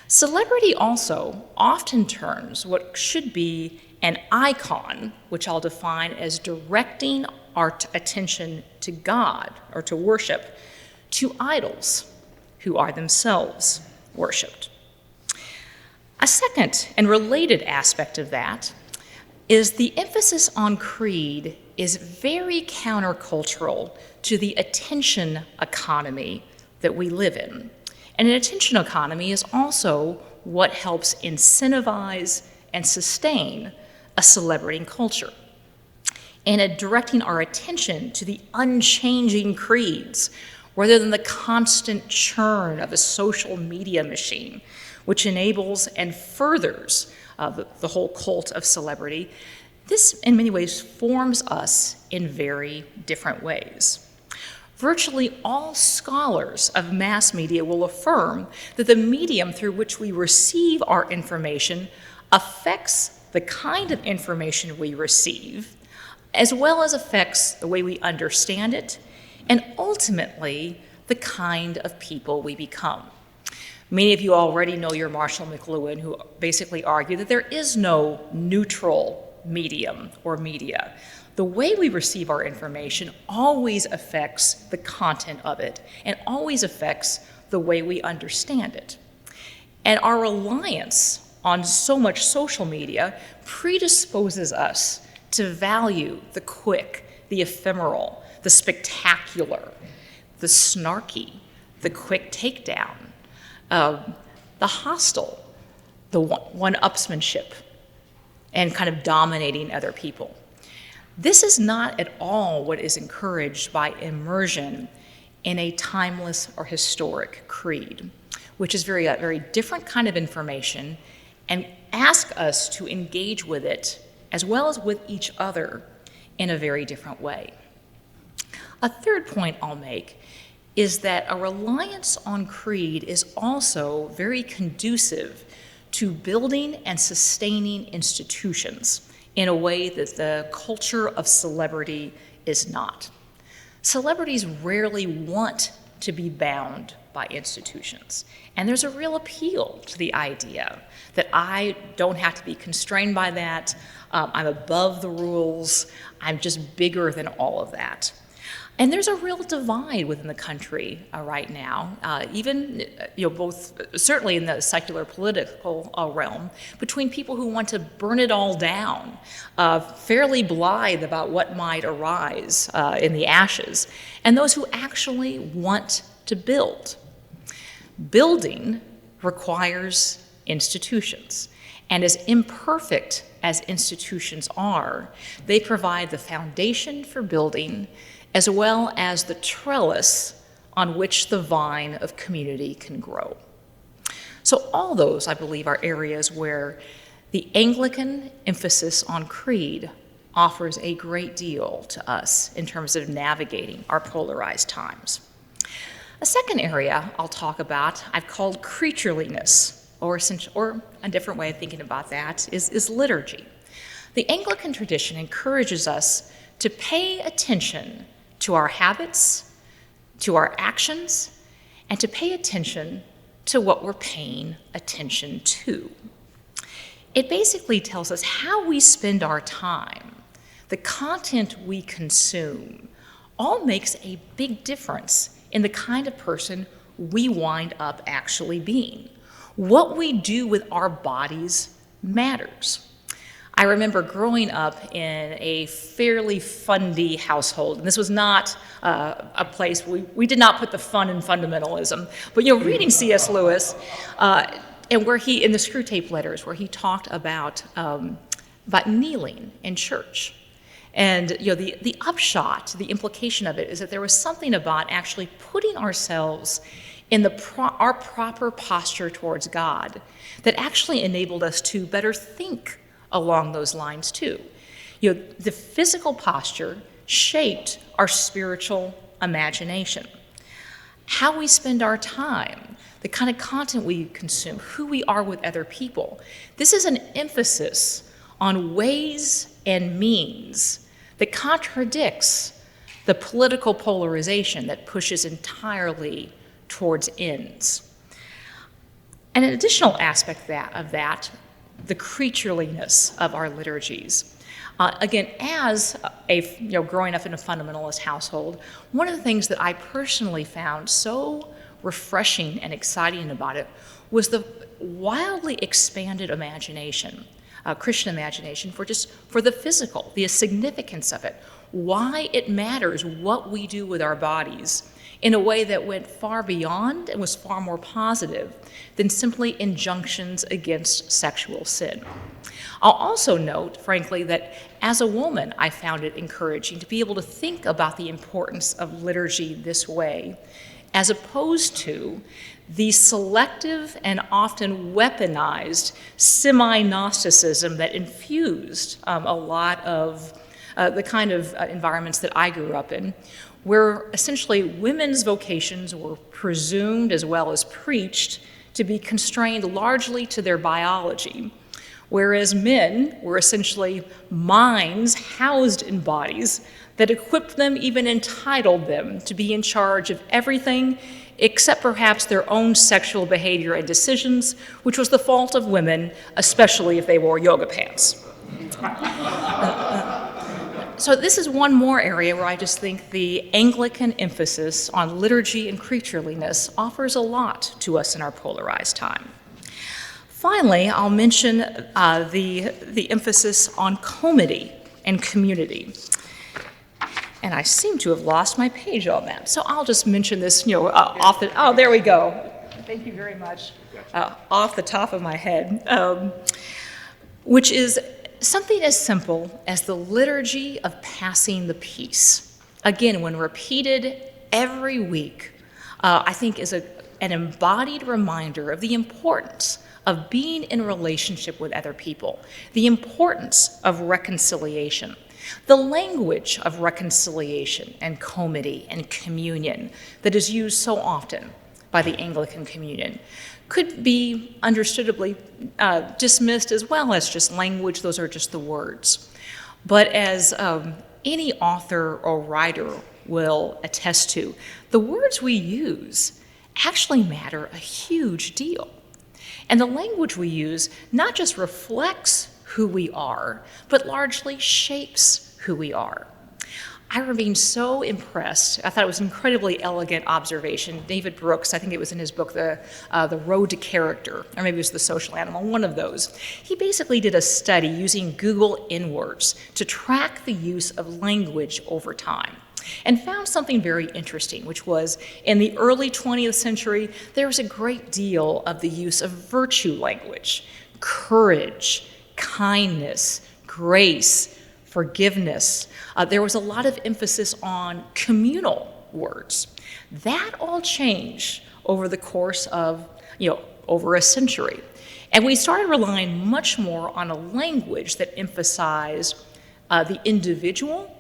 Celebrity also often turns what should be an icon, which I'll define as directing our attention to God or to worship, to idols who are themselves worshiped. A second and related aspect of that is the emphasis on creed is very countercultural to the attention economy that we live in. And an attention economy is also what helps incentivize and sustain a celebrating culture. And at directing our attention to the unchanging creeds, rather than the constant churn of a social media machine, which enables and furthers the whole cult of celebrity, this in many ways forms us in very different ways. Virtually all scholars of mass media will affirm that the medium through which we receive our information affects the kind of information we receive, as well as affects the way we understand it, and ultimately the kind of people we become. Many of you already know your Marshall McLuhan, who basically argued that there is no neutral medium or media. The way we receive our information always affects the content of it and always affects the way we understand it. And our reliance on so much social media predisposes us to value the quick, the ephemeral, the spectacular, the snarky, the quick takedown, the hostile, the one-upsmanship, and kind of dominating other people. This is not at all what is encouraged by immersion in a timeless or historic creed, which is a very different kind of information and ask us to engage with it as well as with each other in a very different way. A third point I'll make is that a reliance on creed is also very conducive to building and sustaining institutions in a way that the culture of celebrity is not. Celebrities rarely want to be bound by institutions. And there's a real appeal to the idea that I don't have to be constrained by that, I'm above the rules, I'm just bigger than all of that. And there's a real divide within the country right now, even both certainly in the secular political realm, between people who want to burn it all down, fairly blithe about what might arise in the ashes, and those who actually want to build. Building requires institutions, and as imperfect as institutions are, they provide the foundation for building as well as the trellis on which the vine of community can grow. So all those, I believe, are areas where the Anglican emphasis on creed offers a great deal to us in terms of navigating our polarized times. A second area I'll talk about I've called creatureliness, or a different way of thinking about that is liturgy. The Anglican tradition encourages us to pay attention to our habits, to our actions, and to pay attention to what we're paying attention to. It basically tells us how we spend our time, the content we consume, all makes a big difference in the kind of person we wind up actually being. What we do with our bodies matters. I remember growing up in a fairly fundy household, and this was not a place we did not put the fun in fundamentalism, but reading C.S. Lewis, and where he, in the Screwtape Letters, where he talked about kneeling in church. And the upshot, the implication of it is that there was something about actually putting ourselves in our proper posture towards God that actually enabled us to better think along those lines too. The physical posture shaped our spiritual imagination. How we spend our time, the kind of content we consume, who we are with other people. This is an emphasis on ways and means that contradicts the political polarization that pushes entirely towards ends. And an additional aspect of that, the creatureliness of our liturgies. Again, as growing up in a fundamentalist household, one of the things that I personally found so refreshing and exciting about it was the wildly expanded imagination, Christian imagination, for the physical, the significance of it, why it matters what we do with our bodies in a way that went far beyond and was far more positive than simply injunctions against sexual sin. I'll also note, frankly, that as a woman, I found it encouraging to be able to think about the importance of liturgy this way, as opposed to the selective and often weaponized semi-Gnosticism that infused a lot of the kind of environments that I grew up in, where essentially women's vocations were presumed as well as preached to be constrained largely to their biology, whereas men were essentially minds housed in bodies that equipped them, even entitled them, to be in charge of everything except perhaps their own sexual behavior and decisions, which was the fault of women, especially if they wore yoga pants. So this is one more area where I just think the Anglican emphasis on liturgy and creatureliness offers a lot to us in our polarized time. Finally, I'll mention the emphasis on comity and community. And I seem to have lost my page on that, so I'll just mention this, off the, oh, there we go. Thank you very much. Off the top of my head, which is something as simple as the liturgy of passing the peace. Again, when repeated every week, I think is an embodied reminder of the importance of being in relationship with other people, the importance of reconciliation, the language of reconciliation and comity and communion that is used so often by the Anglican Communion could be understandably dismissed as well as just language. Those are just the words. But as any author or writer will attest to, the words we use actually matter a huge deal. And the language we use not just reflects who we are, but largely shapes who we are. I remained so impressed. I thought it was an incredibly elegant observation. David Brooks, I think it was in his book, The Road to Character, or maybe it was The Social Animal, one of those. He basically did a study using Google Inwords to track the use of language over time, and found something very interesting, which was in the early 20th century, there was a great deal of the use of virtue language, courage, kindness, grace, forgiveness. There was a lot of emphasis on communal words. That all changed over the course of, over a century. And we started relying much more on a language that emphasized the individual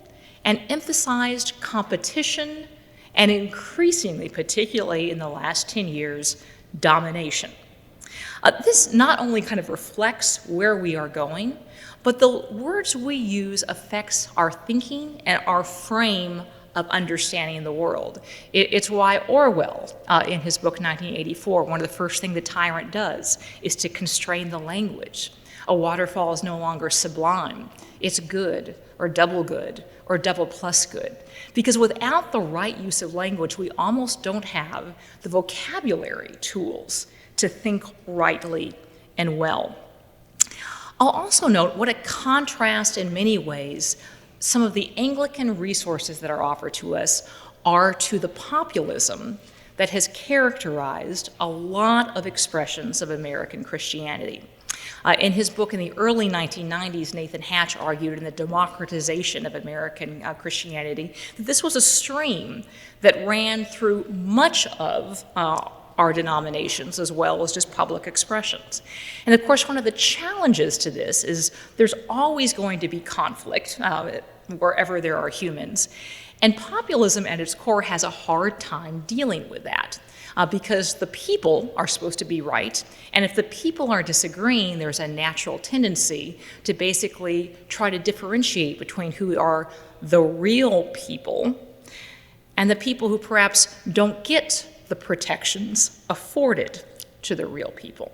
and emphasized competition and increasingly, particularly in the last 10 years, domination. This not only kind of reflects where we are going, but the words we use affects our thinking and our frame of understanding the world. It's why Orwell, in his book 1984, one of the first things the tyrant does is to constrain the language. A waterfall is no longer sublime. It's good, or double plus good. Because without the right use of language, we almost don't have the vocabulary tools to think rightly and well. I'll also note what a contrast in many ways some of the Anglican resources that are offered to us are to the populism that has characterized a lot of expressions of American Christianity. In his book in the early 1990s, Nathan Hatch argued in The Democratization of American Christianity that this was a stream that ran through much of our denominations as well as just public expressions. And of course, one of the challenges to this is there's always going to be conflict wherever there are humans. And populism at its core has a hard time dealing with that because the people are supposed to be right. And if the people are disagreeing, there's a natural tendency to basically try to differentiate between who are the real people and the people who perhaps don't get the protections afforded to the real people.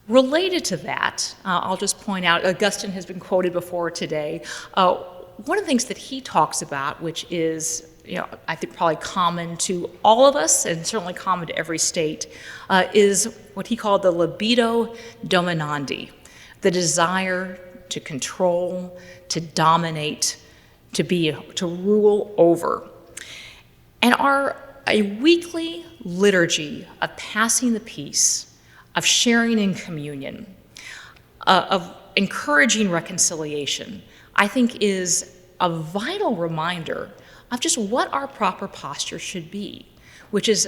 Related to that, I'll just point out, Augustine has been quoted before today. One of the things that he talks about, which is, I think probably common to all of us and certainly common to every state, is what he called the libido dominandi, the desire to control, to dominate, to rule over. And a weekly liturgy of passing the peace, of sharing in communion, of encouraging reconciliation, I think is a vital reminder of just what our proper posture should be, which is,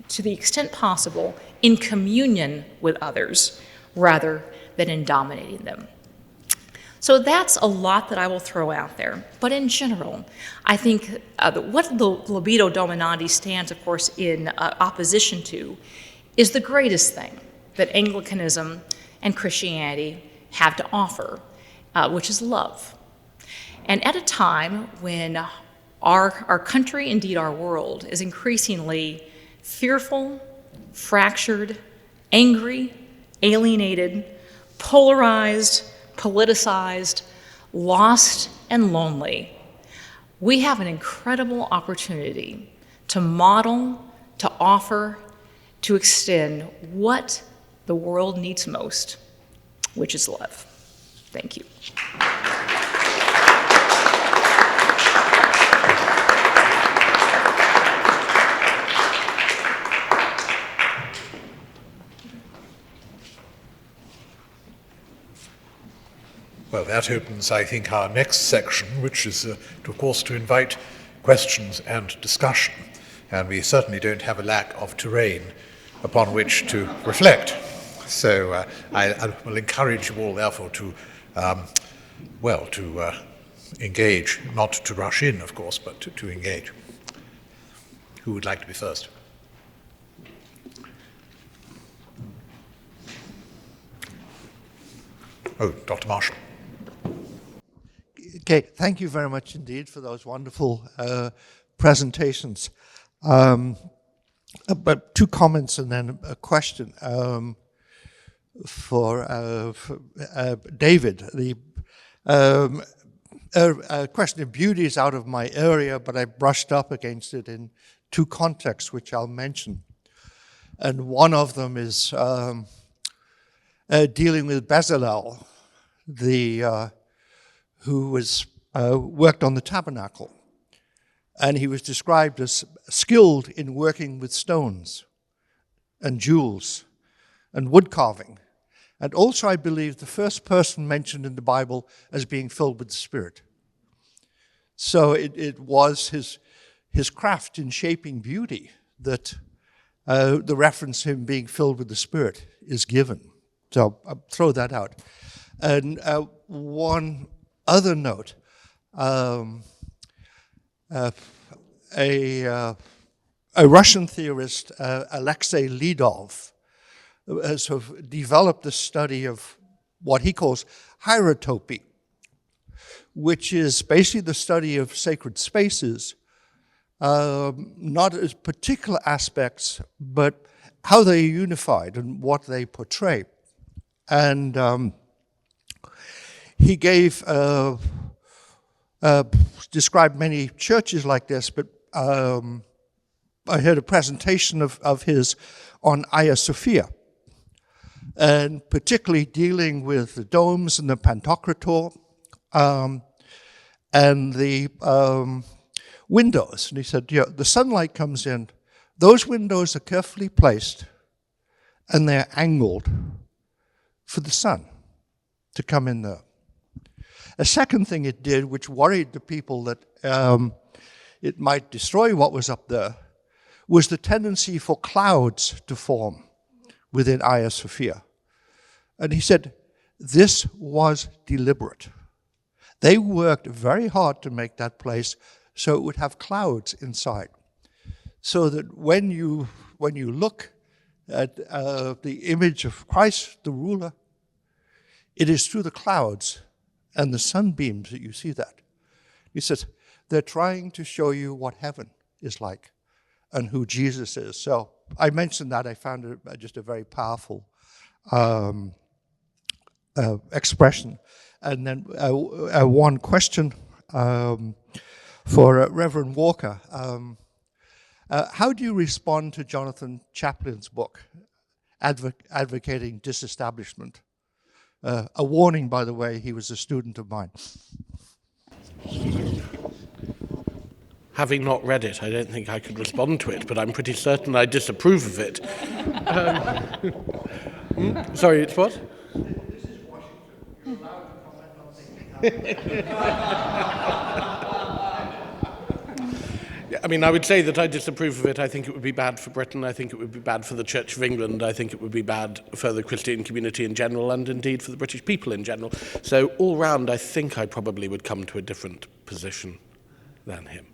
to the extent possible, in communion with others rather than in dominating them. So that's a lot that I will throw out there. But in general, I think what the libido dominandi stands, of course, in opposition to is the greatest thing that Anglicanism and Christianity have to offer, which is love. And at a time when our country, indeed our world, is increasingly fearful, fractured, angry, alienated, polarized, politicized, lost, and lonely, we have an incredible opportunity to model, to offer, to extend what the world needs most, which is love. Thank you. Well, that opens, I think, our next section, which is, of course, to invite questions and discussion. And we certainly don't have a lack of terrain upon which to reflect. So I will encourage you all, therefore, to engage, not to rush in, of course, but to engage. Who would like to be first? Oh, Dr. Marshall. Okay, thank you very much indeed for those wonderful presentations. But two comments and then a question for David. a question of beauty is out of my area, but I brushed up against it in two contexts, which I'll mention. And one of them is dealing with Bezalel, who was worked on the tabernacle. And he was described as skilled in working with stones and jewels and wood carving. And also, I believe, the first person mentioned in the Bible as being filled with the Spirit. So it was his craft in shaping beauty that the reference to him being filled with the Spirit is given. So I'll throw that out. And one other note, a Russian theorist, Alexei Lidov, has developed the study of what he calls hierotopy, which is basically the study of sacred spaces, not as particular aspects, but how they are unified and what they portray. And he described many churches like this, but I heard a presentation of his on Hagia Sophia, and particularly dealing with the domes and the Pantocrator, and the windows. And he said, the sunlight comes in, those windows are carefully placed, and they're angled for the sun to come in there. A second thing it did, which worried the people that it might destroy what was up there, was the tendency for clouds to form within Hagia Sophia. And he said, this was deliberate. They worked very hard to make that place so it would have clouds inside. So that when you look at the image of Christ, the ruler, it is through the clouds and the sunbeams that you see that. He says, they're trying to show you what heaven is like and who Jesus is. So I mentioned that. I found it just a very powerful expression. And then one question for Reverend Walker. How do you respond to Jonathan Chaplin's book, advocating disestablishment? A warning, by the way, he was a student of mine. Having not read it, I don't think I could respond to it, but I'm pretty certain I disapprove of it. Sorry, it's what? This is Washington. You're allowed to comment on things. I mean, I would say that I disapprove of it. I think it would be bad for Britain. I think it would be bad for the Church of England. I think it would be bad for the Christian community in general, and indeed for the British people in general. So all round, I think I probably would come to a different position than him.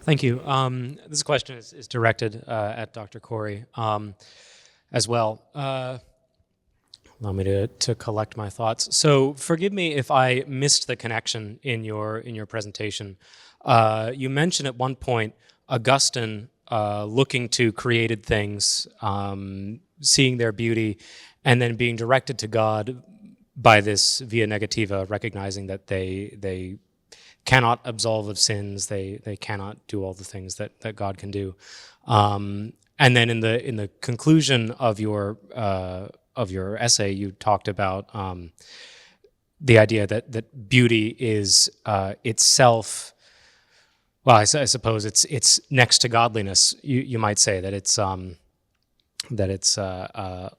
Thank you. This question is directed at Dr. Corey as well. Allow me to collect my thoughts. So forgive me if I missed the connection in your presentation. You mentioned at one point Augustine looking to created things, seeing their beauty, and then being directed to God by this via negativa, recognizing that they cannot absolve of sins, they cannot do all the things that God can do. And then in the conclusion of your essay, you talked about the idea that beauty is itself. Well, I suppose it's next to godliness. You might say that it's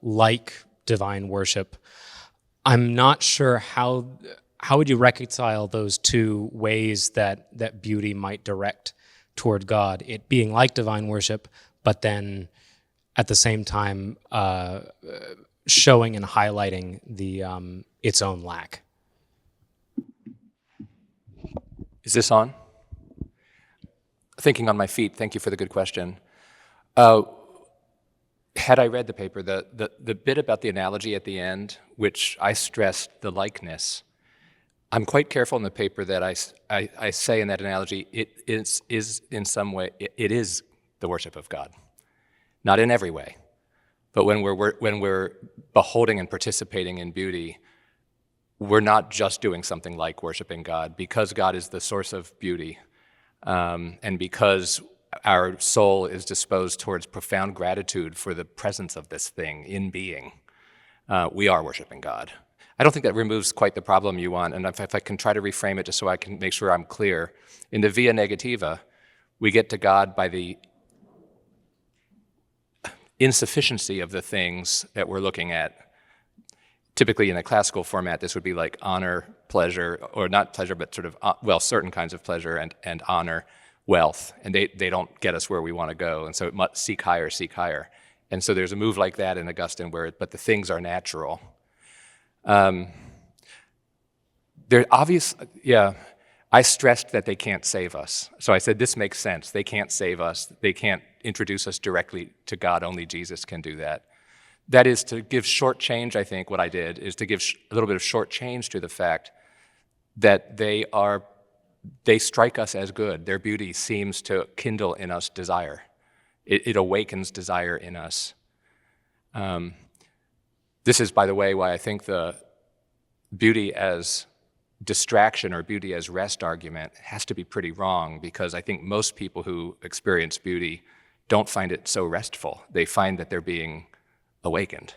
like divine worship. I'm not sure how would you reconcile those two ways that beauty might direct toward God, it being like divine worship, but then at the same time showing and highlighting its own lack. Is this on? Thinking on my feet, thank you for the good question. Had I read the paper, the bit about the analogy at the end, which I stressed the likeness, I'm quite careful in the paper that I say in that analogy, it is in some way, it is the worship of God. Not in every way, But when we're beholding and participating in beauty, we're not just doing something like worshiping God, because God is the source of beauty, and because our soul is disposed towards profound gratitude for the presence of this thing in being. We are worshiping God. I don't think that removes quite the problem you want, and if I can try to reframe it just so I can make sure I'm clear. In the via negativa, we get to God by the insufficiency of the things that we're looking at. Typically in a classical format, this would be like honor, pleasure, or not pleasure, but sort of, certain kinds of pleasure and honor, wealth, and they don't get us where we want to go, and so it must seek higher, seek higher. And so there's a move like that in Augustine but the things are natural. They're obvious, I stressed that they can't save us. So I said, this makes sense. They can't save us. They can't introduce us directly to God. Only Jesus can do that. That is to give short change, I think, what I did, is to give a little bit of short change to the fact that they strike us as good. Their beauty seems to kindle in us desire. It awakens desire in us. This is, by the way, why I think the beauty as distraction or beauty as rest argument has to be pretty wrong, because I think most people who experience beauty don't find it so restful. They find that they're being awakened.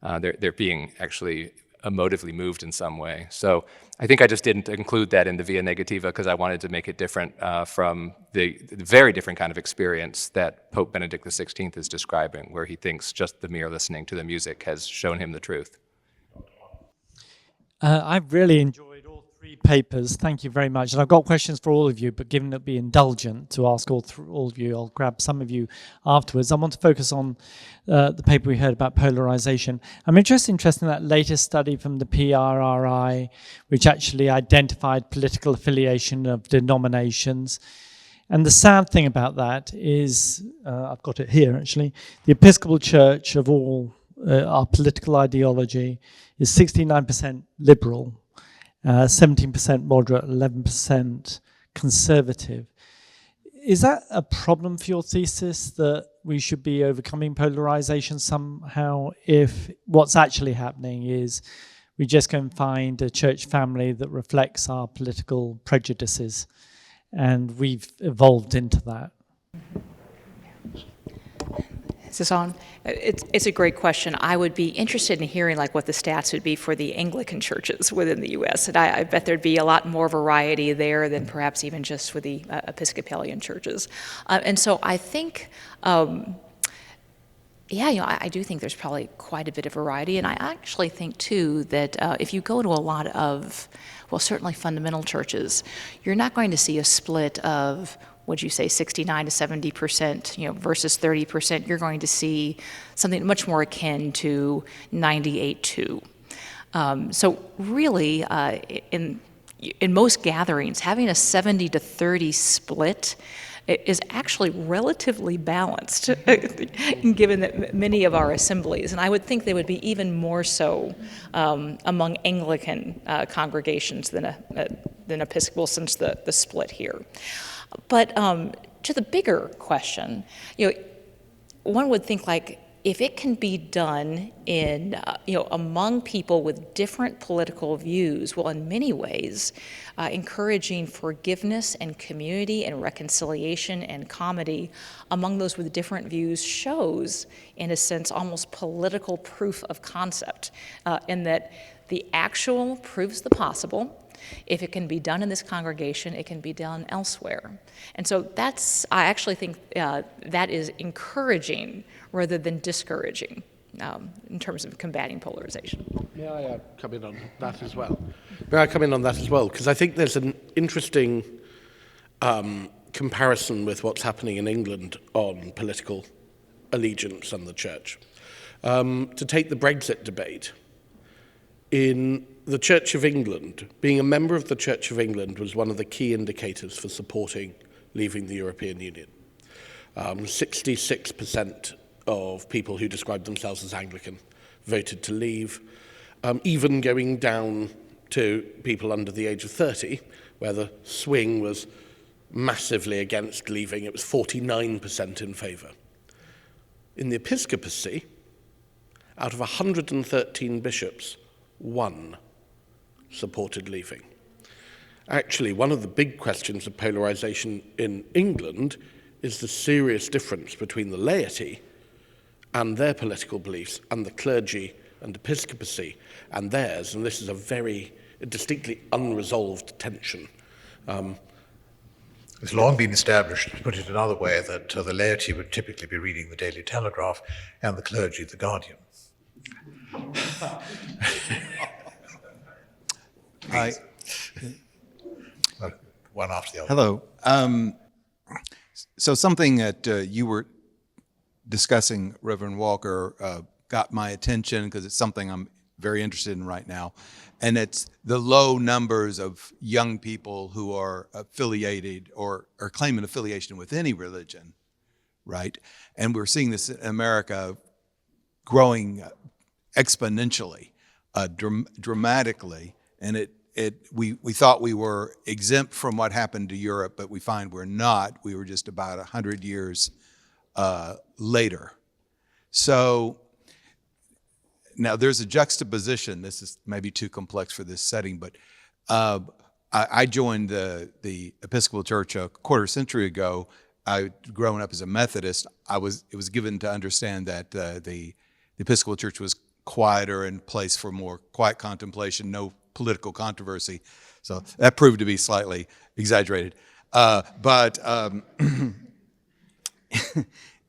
They're being actually emotively moved in some way. So I think I just didn't include that in the via negativa because I wanted to make it different from the very different kind of experience that Pope Benedict XVI is describing, where he thinks just the mere listening to the music has shown him the truth. I've really enjoyed all three papers. Thank you very much. And I've got questions for all of you, but given it'll be indulgent to ask all of you, I'll grab some of you afterwards. I want to focus on the paper we heard about polarization. I'm interested in that latest study from the PRRI, which actually identified political affiliation of denominations. And the sad thing about that is, I've got it here actually, the Episcopal Church of all our political ideology is 69% liberal, 17% moderate, 11% conservative. Is that a problem for your thesis, that we should be overcoming polarization somehow, if what's actually happening is we just go and find a church family that reflects our political prejudices, and we've evolved into that? Is this on? It's a great question. I would be interested in hearing what the stats would be for the Anglican churches within the U.S. And I bet there'd be a lot more variety there than perhaps even just with the Episcopalian churches. And so I think, I do think there's probably quite a bit of variety. And I actually think, too, that if you go to a lot of, certainly fundamental churches, you're not going to see a split of, would you say 69 to 70%, versus 30%. You're going to see something much more akin to 98-2. So really, in most gatherings, having a 70 to 30 split is actually relatively balanced, given that many of our assemblies, and I would think they would be even more so among Anglican congregations than Episcopal, since the split here. But to the bigger question, one would think if it can be done in, among people with different political views, in many ways, encouraging forgiveness and community and reconciliation and comedy among those with different views shows, in a sense, almost political proof of concept, in that the actual proves the possible. If it can be done in this congregation, it can be done elsewhere. And so I actually think that is encouraging rather than discouraging in terms of combating polarization. May I come in on that as well? Because I think there's an interesting comparison with what's happening in England on political allegiance and the church. To take the Brexit debate, in the Church of England, being a member of the Church of England was one of the key indicators for supporting leaving the European Union. 66% of people who described themselves as Anglican voted to leave, even going down to people under the age of 30, where the swing was massively against leaving. It was 49% in favour. In the episcopacy, out of 113 bishops, 1 supported leaving. Actually, one of the big questions of polarization in England is the serious difference between the laity and their political beliefs and the clergy and episcopacy and theirs, and this is a very distinctly unresolved tension. It's long been established, to put it another way, that the laity would typically be reading the Daily Telegraph and the clergy the Guardian. Hi. One after the other. Hello. So something that you were discussing, Reverend Walker, got my attention because it's something I'm very interested in right now. And it's the low numbers of young people who are affiliated or claiming affiliation with any religion, right? And we're seeing this in America growing exponentially, dramatically. And we thought we were exempt from what happened to Europe, but we find we're not. We were just about 100 years later. So now there's a juxtaposition. This is maybe too complex for this setting, but I joined the Episcopal Church a quarter century ago. Growing up as a Methodist, it was given to understand that the Episcopal Church was quieter and place for more quiet contemplation, no political controversy. So that proved to be slightly exaggerated. But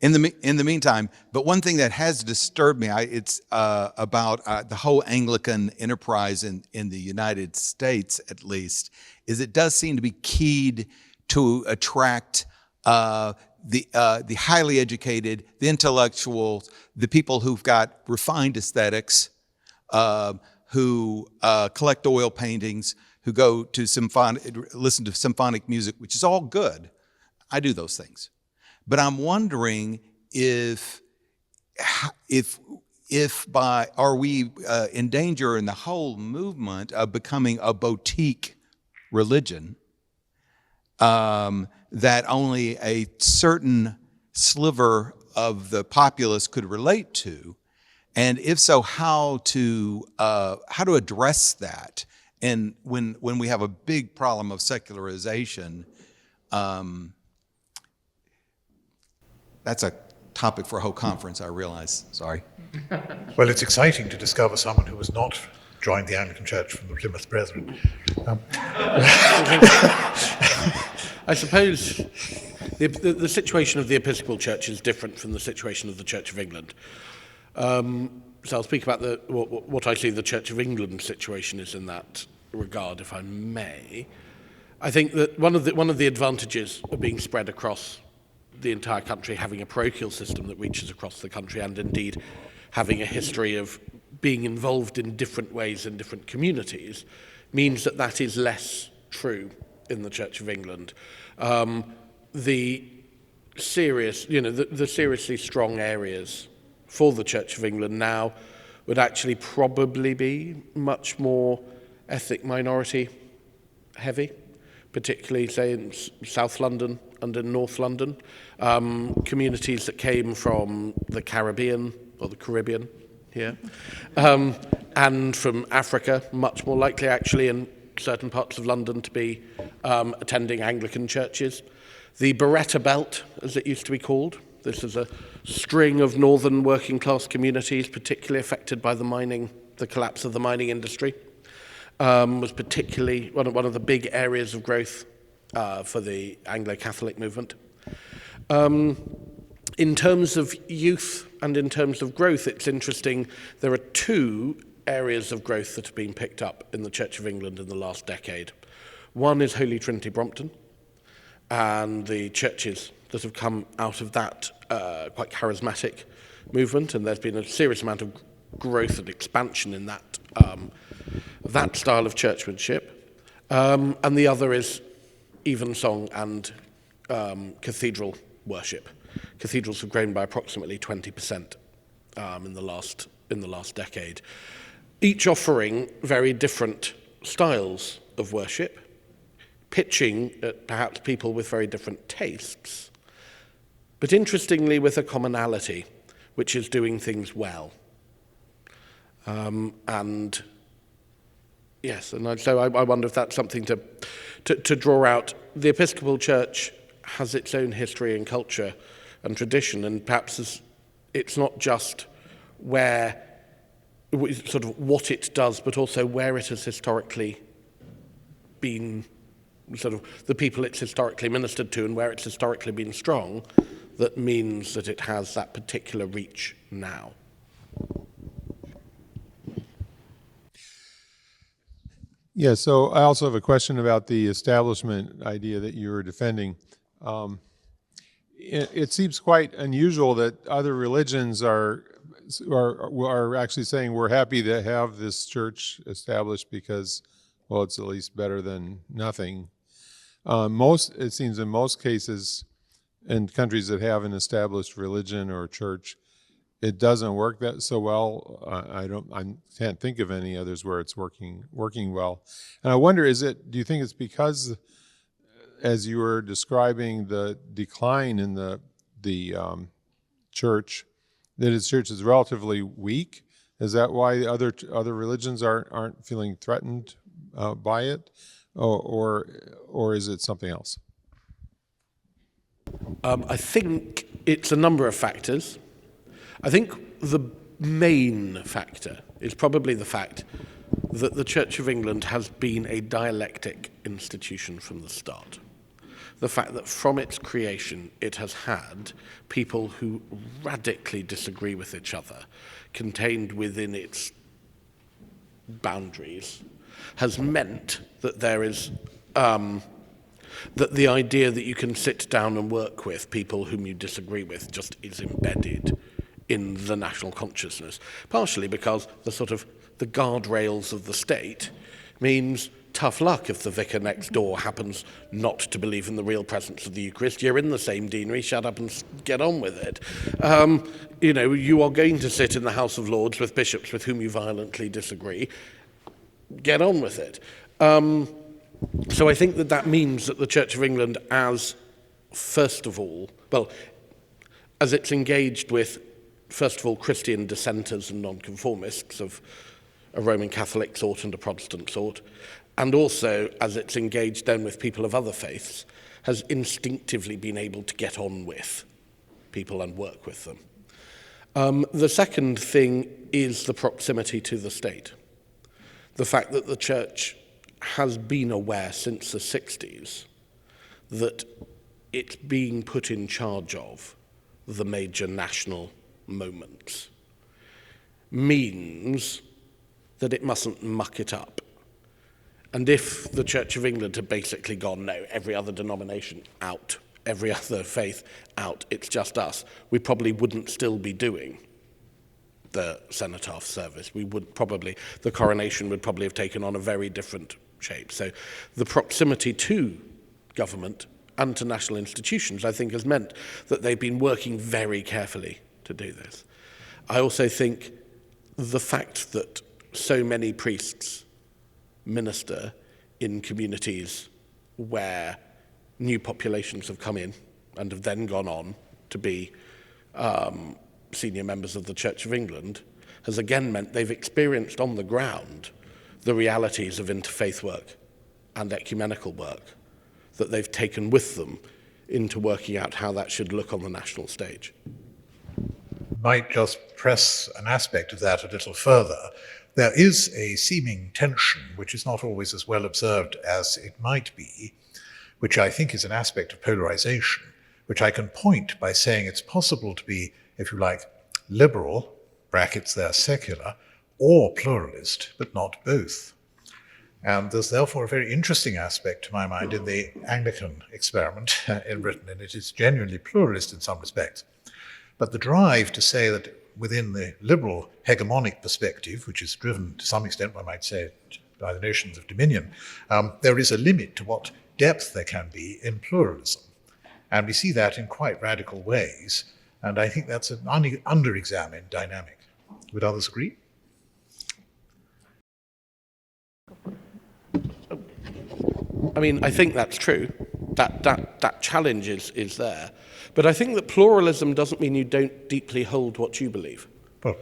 in the meantime, but one thing that has disturbed me, it's about the whole Anglican enterprise in the United States, at least, is it does seem to be keyed to attract the highly educated, the intellectuals, the people who've got refined aesthetics, who collect oil paintings, who go to listen to symphonic music, which is all good. I do those things. But I'm wondering are we in danger in the whole movement of becoming a boutique religion that only a certain sliver of the populace could relate to? And if so, how to address that? And when we have a big problem of secularization, that's a topic for a whole conference, I realize. Sorry. Well, it's exciting to discover someone who has not joined the Anglican Church from the Plymouth Brethren. I suppose the situation of the Episcopal Church is different from the situation of the Church of England. So I'll speak about what I see the Church of England situation is in that regard, if I may. I think that one of the advantages of being spread across the entire country, having a parochial system that reaches across the country, and indeed having a history of being involved in different ways in different communities, means that is less true in the Church of England. The seriously strong areas for the Church of England now would actually probably be much more ethnic minority heavy, particularly, say, in South London and in North London. Communities that came from the Caribbean, or the Caribbean here, and from Africa, much more likely actually in certain parts of London to be attending Anglican churches. The Beretta Belt, as it used to be called, this is a string of northern working class communities particularly affected by the collapse of the mining industry, was particularly one of the big areas of growth for the Anglo-Catholic movement. In terms of youth and in terms of growth, it's interesting, there are two areas of growth that have been picked up in the Church of England in the last decade. One is Holy Trinity Brompton, and the churches that have come out of that quite charismatic movement, and there's been a serious amount of growth and expansion in that style of churchmanship. And the other is evensong and cathedral worship. Cathedrals have grown by approximately 20% in the last decade, each offering very different styles of worship, pitching at perhaps people with very different tastes, but interestingly with a commonality, which is doing things well. And yes, and so I wonder if that's something to draw out. The Episcopal Church has its own history and culture and tradition, and perhaps it's not just where, sort of what it does, but also where it has historically been, sort of the people it's historically ministered to and where it's historically been strong, that means that it has that particular reach now. Yeah, so I also have a question about the establishment idea that you were defending. It seems quite unusual that other religions are actually saying we're happy to have this church established because, well, it's at least better than nothing. It seems in most cases, in countries that have an established religion or church, it doesn't work that so well. I can't think of any others where it's working well. And I wonder, do you think it's because, as you were describing the decline in the church, that its church is relatively weak? Is that why other religions aren't feeling threatened by it, or is it something else? I think it's a number of factors. I think the main factor is probably the fact that the Church of England has been a dialectic institution from the start. The fact that from its creation it has had people who radically disagree with each other contained within its boundaries has meant that there is that the idea that you can sit down and work with people whom you disagree with just is embedded in the national consciousness, partially because the guardrails of the state means tough luck if the vicar next door happens not to believe in the real presence of the Eucharist. You're in the same deanery, shut up and get on with it. You are going to sit in the House of Lords with bishops with whom you violently disagree. Get on with it. So I think that means that the Church of England, as it's engaged with, first of all, Christian dissenters and nonconformists of a Roman Catholic sort and a Protestant sort, and also as it's engaged then with people of other faiths, has instinctively been able to get on with people and work with them. The second thing is the proximity to the state. The fact that the Church has been aware since the 60s that it's being put in charge of the major national moments means that it mustn't muck it up. And if the Church of England had basically gone, no, every other denomination out, every other faith out, it's just us, we probably wouldn't still be doing the cenotaph service. The coronation would probably have taken on a very different shape. So the proximity to government and to national institutions, I think, has meant that they've been working very carefully to do this. I also think the fact that so many priests minister in communities where new populations have come in and have then gone on to be senior members of the Church of England has again meant they've experienced on the ground the realities of interfaith work and ecumenical work that they've taken with them into working out how that should look on the national stage. Might just press an aspect of that a little further. There is a seeming tension, which is not always as well observed as it might be, which I think is an aspect of polarization, which I can point by saying it's possible to be, if you like, liberal, brackets there, secular, or pluralist, but not both. And there's therefore a very interesting aspect, to my mind, in the Anglican experiment in Britain, and it is genuinely pluralist in some respects. But the drive to say that within the liberal hegemonic perspective, which is driven to some extent, one might say, by the notions of dominion, there is a limit to what depth there can be in pluralism. And we see that in quite radical ways. And I think that's an under-examined dynamic. Would others agree? I mean, I think that's true. That challenge is there. But I think that pluralism doesn't mean you don't deeply hold what you believe. Well,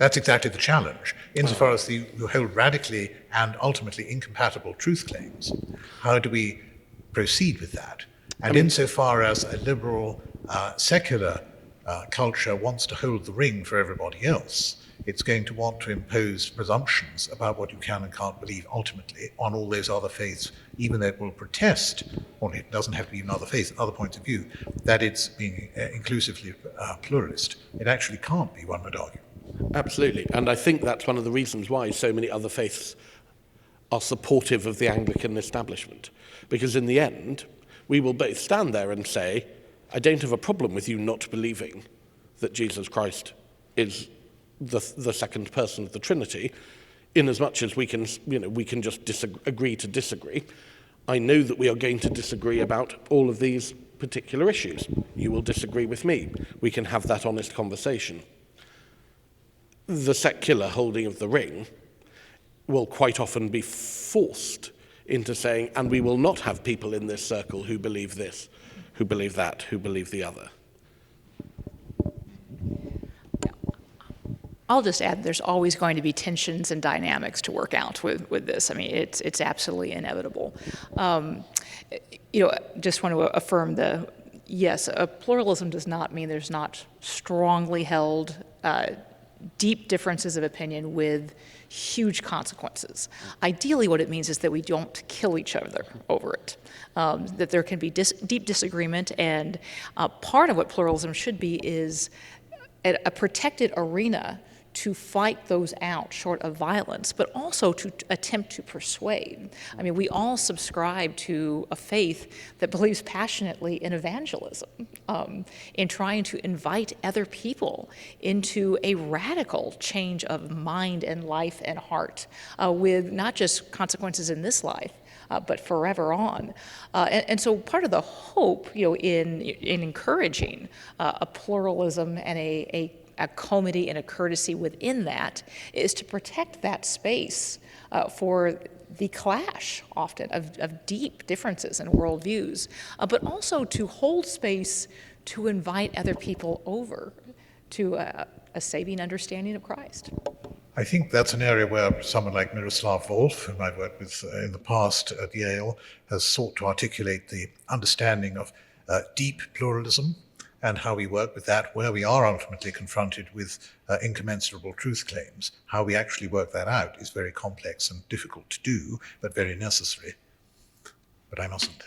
That's exactly the challenge. Insofar as you hold radically and ultimately incompatible truth claims, how do we proceed with that? And insofar as a liberal, secular culture wants to hold the ring for everybody else, it's going to want to impose presumptions about what you can and can't believe ultimately on all those other faiths, even though it will protest, well, it doesn't have to be even other faiths, other points of view, that it's being inclusively pluralist. It actually can't be, one would argue. Absolutely. And I think that's one of the reasons why so many other faiths are supportive of the Anglican establishment. Because in the end, we will both stand there and say, I don't have a problem with you not believing that Jesus Christ is the second person of the Trinity, in as much as we can just agree to disagree. I know that we are going to disagree about all of these particular issues. You will disagree with me. We can have that honest conversation. The secular holding of the ring will quite often be forced into saying, and we will not have people in this circle who believe this, who believe that, who believe the other. I'll just add there's always going to be tensions and dynamics to work out with this. I mean, it's absolutely inevitable. Just want to affirm yes, pluralism does not mean there's not strongly held deep differences of opinion with huge consequences. Ideally, what it means is that we don't kill each other over it, that there can be deep disagreement, and part of what pluralism should be is a protected arena to fight those out short of violence, but also to attempt to persuade. I mean, we all subscribe to a faith that believes passionately in evangelism, in trying to invite other people into a radical change of mind and life and heart, with not just consequences in this life, but forever on. And so part of the hope, in encouraging a pluralism and a comity and a courtesy within that is to protect that space for the clash often of deep differences in worldviews, but also to hold space to invite other people over to a saving understanding of Christ. I think that's an area where someone like Miroslav Volf, whom I've worked with in the past at Yale, has sought to articulate the understanding of deep pluralism and how we work with that, where we are ultimately confronted with incommensurable truth claims. How we actually work that out is very complex and difficult to do, but very necessary. But I mustn't.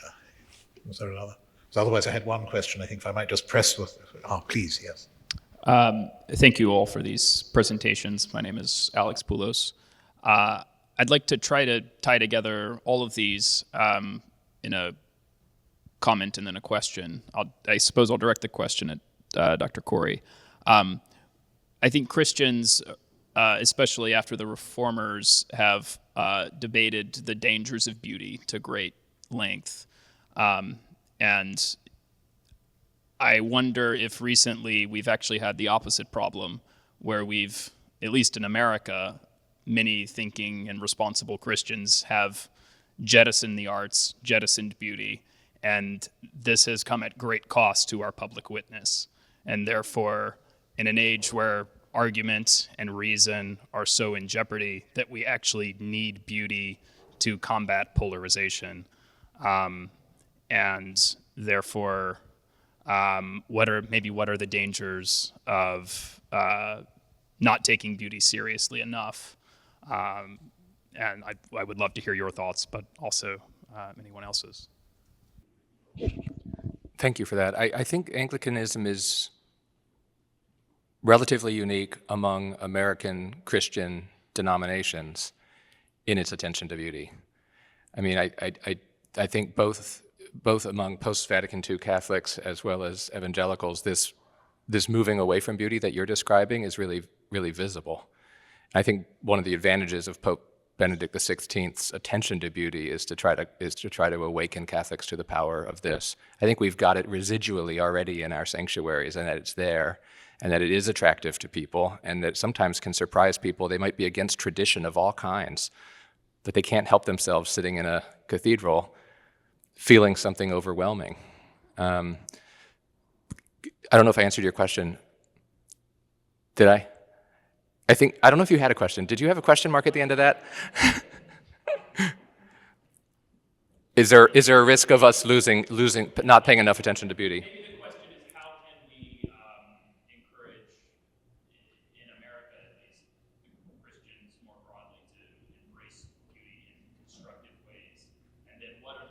Was there another? So otherwise I had one question, I think, if I might just press with, please, yes. Thank you all for these presentations. My name is Alex Poulos. I'd like to try to tie together all of these in a comment and then a question. I suppose I'll direct the question at Dr. Corey. I think Christians, especially after the Reformers, have debated the dangers of beauty to great length. And I wonder if recently we've actually had the opposite problem, where we've, at least in America, many thinking and responsible Christians have jettisoned the arts, jettisoned beauty, and this has come at great cost to our public witness. And therefore, in an age where argument and reason are so in jeopardy, that we actually need beauty to combat polarization. And therefore, what are the dangers of not taking beauty seriously enough? And I would love to hear your thoughts, but also anyone else's. Thank you for that. I think Anglicanism is relatively unique among American Christian denominations in its attention to beauty. I mean, I think both among post-Vatican II Catholics as well as evangelicals, this moving away from beauty that you're describing is really, really visible. I think one of the advantages of Pope Benedict XVI's attention to beauty is to try to awaken Catholics to the power of this. I think we've got it residually already in our sanctuaries, and that it's there, and that it is attractive to people, and that it sometimes can surprise people. They might be against tradition of all kinds, but they can't help themselves sitting in a cathedral feeling something overwhelming. I don't know if I answered your question. Did I? I don't know if you had a question. Did you have a question mark at the end of that? Is there a risk of us losing, not paying enough attention to beauty? Maybe the question is, how can we encourage, in America at least, Christians more broadly to embrace beauty in constructive ways? And then what are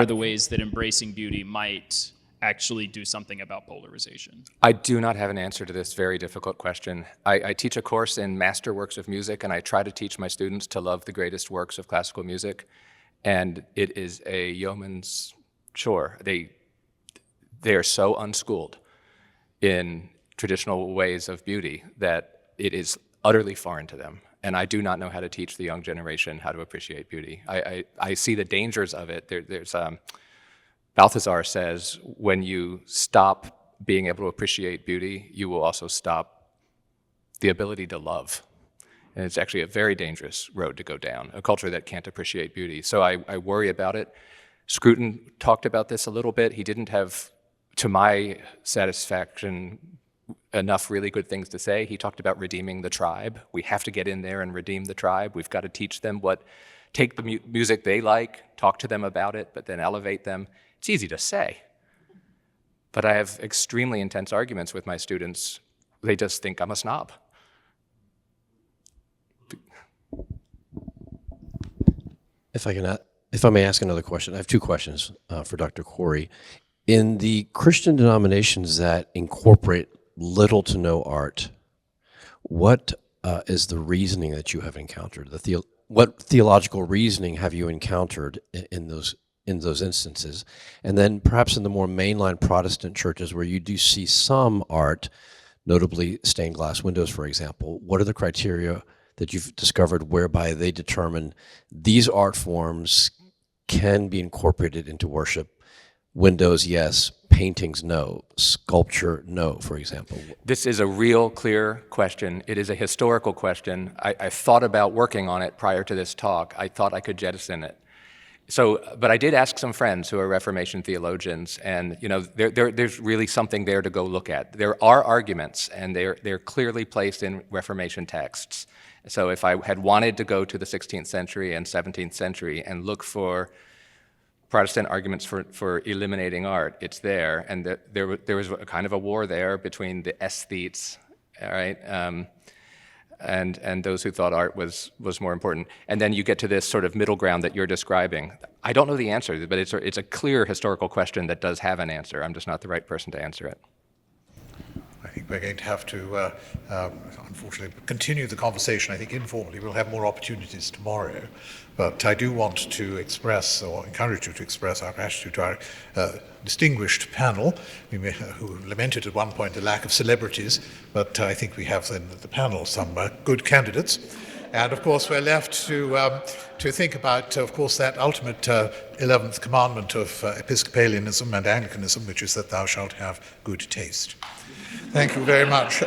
the ways that embracing beauty might actually do something about polarization? I do not have an answer to this very difficult question. I teach a course in masterworks of music, and I try to teach my students to love the greatest works of classical music, and it is a yeoman's chore. They are so unschooled in traditional ways of beauty that it is utterly foreign to them, and I do not know how to teach the young generation how to appreciate beauty. I see the dangers of it. There's Balthazar says, when you stop being able to appreciate beauty, you will also stop the ability to love. And it's actually a very dangerous road to go down, a culture that can't appreciate beauty. So I worry about it. Scruton talked about this a little bit. He didn't have, to my satisfaction, enough really good things to say. He talked about redeeming the tribe. We have to get in there and redeem the tribe. We've got to teach them take the music they like, talk to them about it, but then elevate them. It's easy to say, but I have extremely intense arguments with my students. They just think I'm a snob. If I may ask another question, I have two questions for Dr. Corey. In the Christian denominations that incorporate little to no art, what is the reasoning that you have encountered? What theological reasoning have you encountered in those instances? And then perhaps in the more mainline Protestant churches where you do see some art, notably stained glass windows, for example, what are the criteria that you've discovered whereby they determine these art forms can be incorporated into worship? Windows, yes. Paintings, no. Sculpture, no, for example. This is a real clear question. It is a historical question. I thought about working on it prior to this talk. I thought I could jettison it. But I did ask some friends who are Reformation theologians, and there's really something there to go look at. There are arguments, and they're clearly placed in Reformation texts. So if I had wanted to go to the 16th century and 17th century and look for Protestant arguments for eliminating art, it's there, and there was a kind of a war there between the aesthetes, all right, and those who thought art was more important. And then you get to this sort of middle ground that you're describing. I don't know the answer, but it's a clear historical question that does have an answer. I'm just not the right person to answer it. I think we're going to have to, unfortunately, continue the conversation. I think informally we'll have more opportunities tomorrow. But I do want to express, or encourage you to express, our gratitude to our distinguished panel, who lamented at one point the lack of celebrities, but I think we have in the panel some good candidates. And of course, we're left to think about, of course, that ultimate 11th commandment of Episcopalianism and Anglicanism, which is that thou shalt have good taste. Thank you very much.